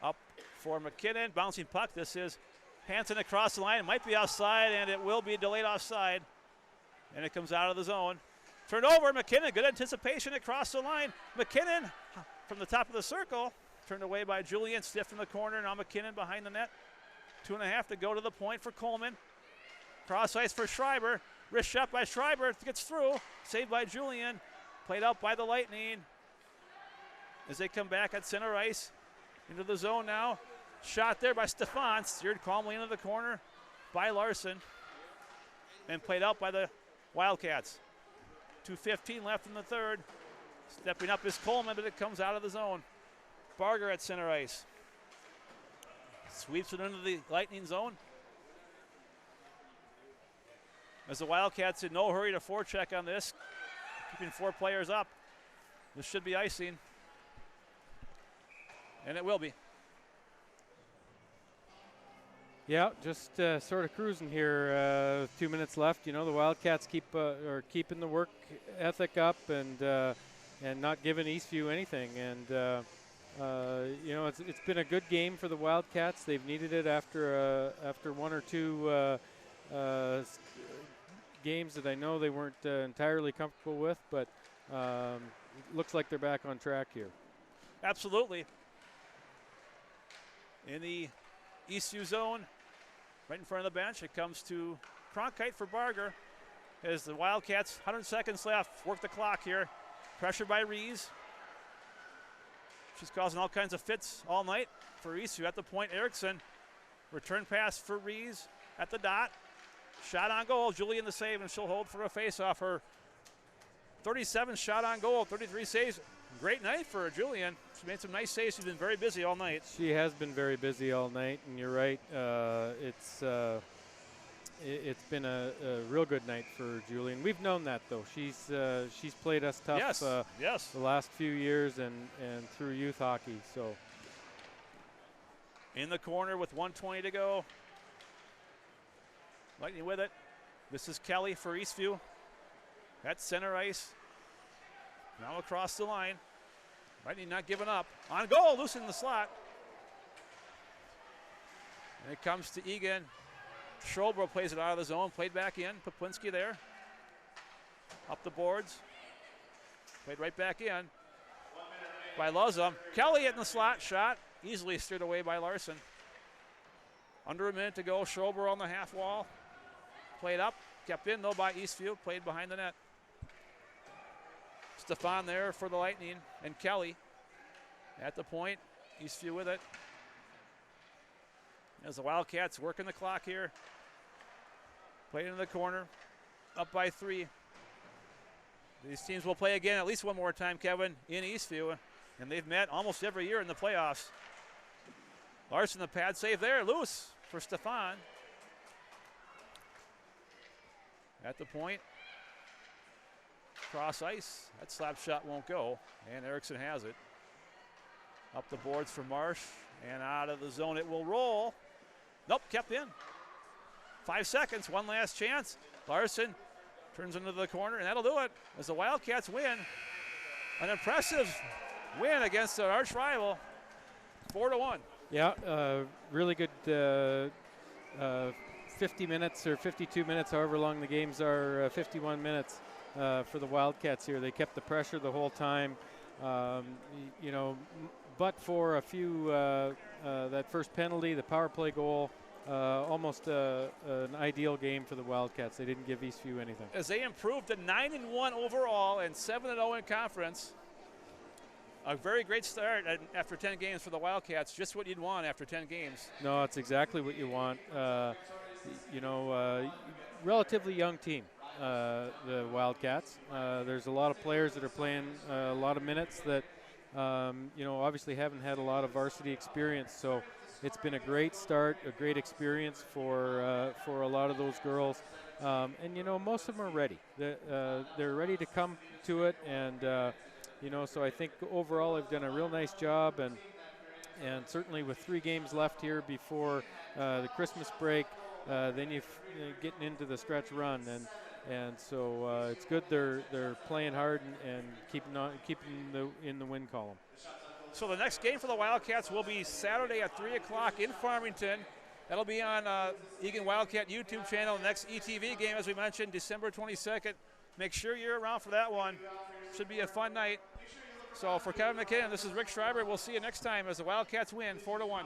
[SPEAKER 1] up for McKinnon. Bouncing puck. This is Hansen across the line. It might be outside, and it will be delayed offside. And it comes out of the zone. Turned over, McKinnon. Good anticipation across the line. McKinnon from the top of the circle. Turned away by Julian. Stiff in the corner. Now McKinnon behind the net. 2.5 to go to the point for Coleman. Cross ice for Schreiber. Wrist shot by Schreiber. Gets through. Saved by Julian. Played out by the Lightning. As they come back at center ice. Into the zone now. Shot there by Stefan. Steered calmly into the corner by Larson. And played out by the Wildcats. 2:15 left in the third. Stepping up is Coleman, but it comes out of the zone. Barger at center ice. Sweeps it into the Lightning zone. As the Wildcats in no hurry to forecheck on this. Keeping 4 players up. This should be icing. And it will be.
[SPEAKER 2] Yeah, just sort of cruising here. 2 minutes left. You know, the Wildcats are keeping the work ethic up and not giving Eastview anything. And you know, it's been a good game for the Wildcats. They've needed it after 1 or 2 games that I know they weren't entirely comfortable with, but looks like they're back on track here.
[SPEAKER 1] Absolutely. In the Eastview zone, right in front of the bench, it comes to Cronkite for Barger. As the Wildcats, 100 seconds left, work the clock here. Pressure by Rees. She's causing all kinds of fits all night for Eastview. At the point, Erickson. Return pass for Rees at the dot. Shot on goal, Julian the save, and she'll hold for a face-off. Her 37 shot on goal, 33 saves. Great night for Julian. She made some nice saves. She's been very busy all night.
[SPEAKER 2] She has been very busy all night, and you're right. It's been a real good night for Julian. We've known that, though. She's played us tough
[SPEAKER 1] yes.
[SPEAKER 2] The last few years and through youth hockey. So
[SPEAKER 1] in the corner with 1:20 to go. Lightning with it. This is Kelly for Eastview. At center ice. Now across the line. Lightning not giving up. On goal, loose in the slot. And it comes to Egan. Schrober plays it out of the zone. Played back in. Poplinski there. Up the boards. Played right back in. By Luzum. Kelly in the slot. Shot. Easily steered away by Larson. Under a minute to go. Schrober on the half wall. Played up. Kept in though by Eastview. Played behind the net. Stefan there for the Lightning. And Kelly at the point. Eastview with it. As the Wildcats working the clock here. Played into the corner. Up by 3. These teams will play again at least one more time, Kevin, in Eastview. And they've met almost every year in the playoffs. Larson, the pad save there. Loose for Stefan. At the point. Cross ice. That slap shot won't go. And Erickson has it. Up the boards for Marsh. And out of the zone it will roll. Nope, kept in. 5 seconds, one last chance. Larson turns into the corner, and that'll do it as the Wildcats win. An impressive win against their arch rival, 4-1.
[SPEAKER 2] Yeah, really good 50 minutes or 52 minutes, however long the games are, 51 minutes for the Wildcats here. They kept the pressure the whole time. You know, but for a few, that first penalty, the power play goal, almost an ideal game for the Wildcats. They didn't give Eastview anything.
[SPEAKER 1] As they improved to 9-1 overall and 7-0 in conference. A very great start after 10 games for the Wildcats. Just what you'd want after 10 games.
[SPEAKER 2] No, it's exactly what you want. You know, relatively young team, the Wildcats. There's a lot of players that are playing a lot of minutes that, you know, obviously haven't had a lot of varsity experience. So it's been a great start, a great experience for a lot of those girls. And, you know, most of them are ready. They're ready to come to it. And, you know, so I think overall they've done a real nice job. And certainly with 3 games left here before the Christmas break, then you're getting into the stretch run. And so it's good they're playing hard and keeping in the win column.
[SPEAKER 1] So the next game for the Wildcats will be Saturday at 3 o'clock in Farmington. That'll be on Eagan Wildcat YouTube channel. The next ETV game, as we mentioned, December 22nd. Make sure you're around for that one. Should be a fun night. So for Kevin McKinnon, this is Rick Schreiber. We'll see you next time as the Wildcats win 4-1.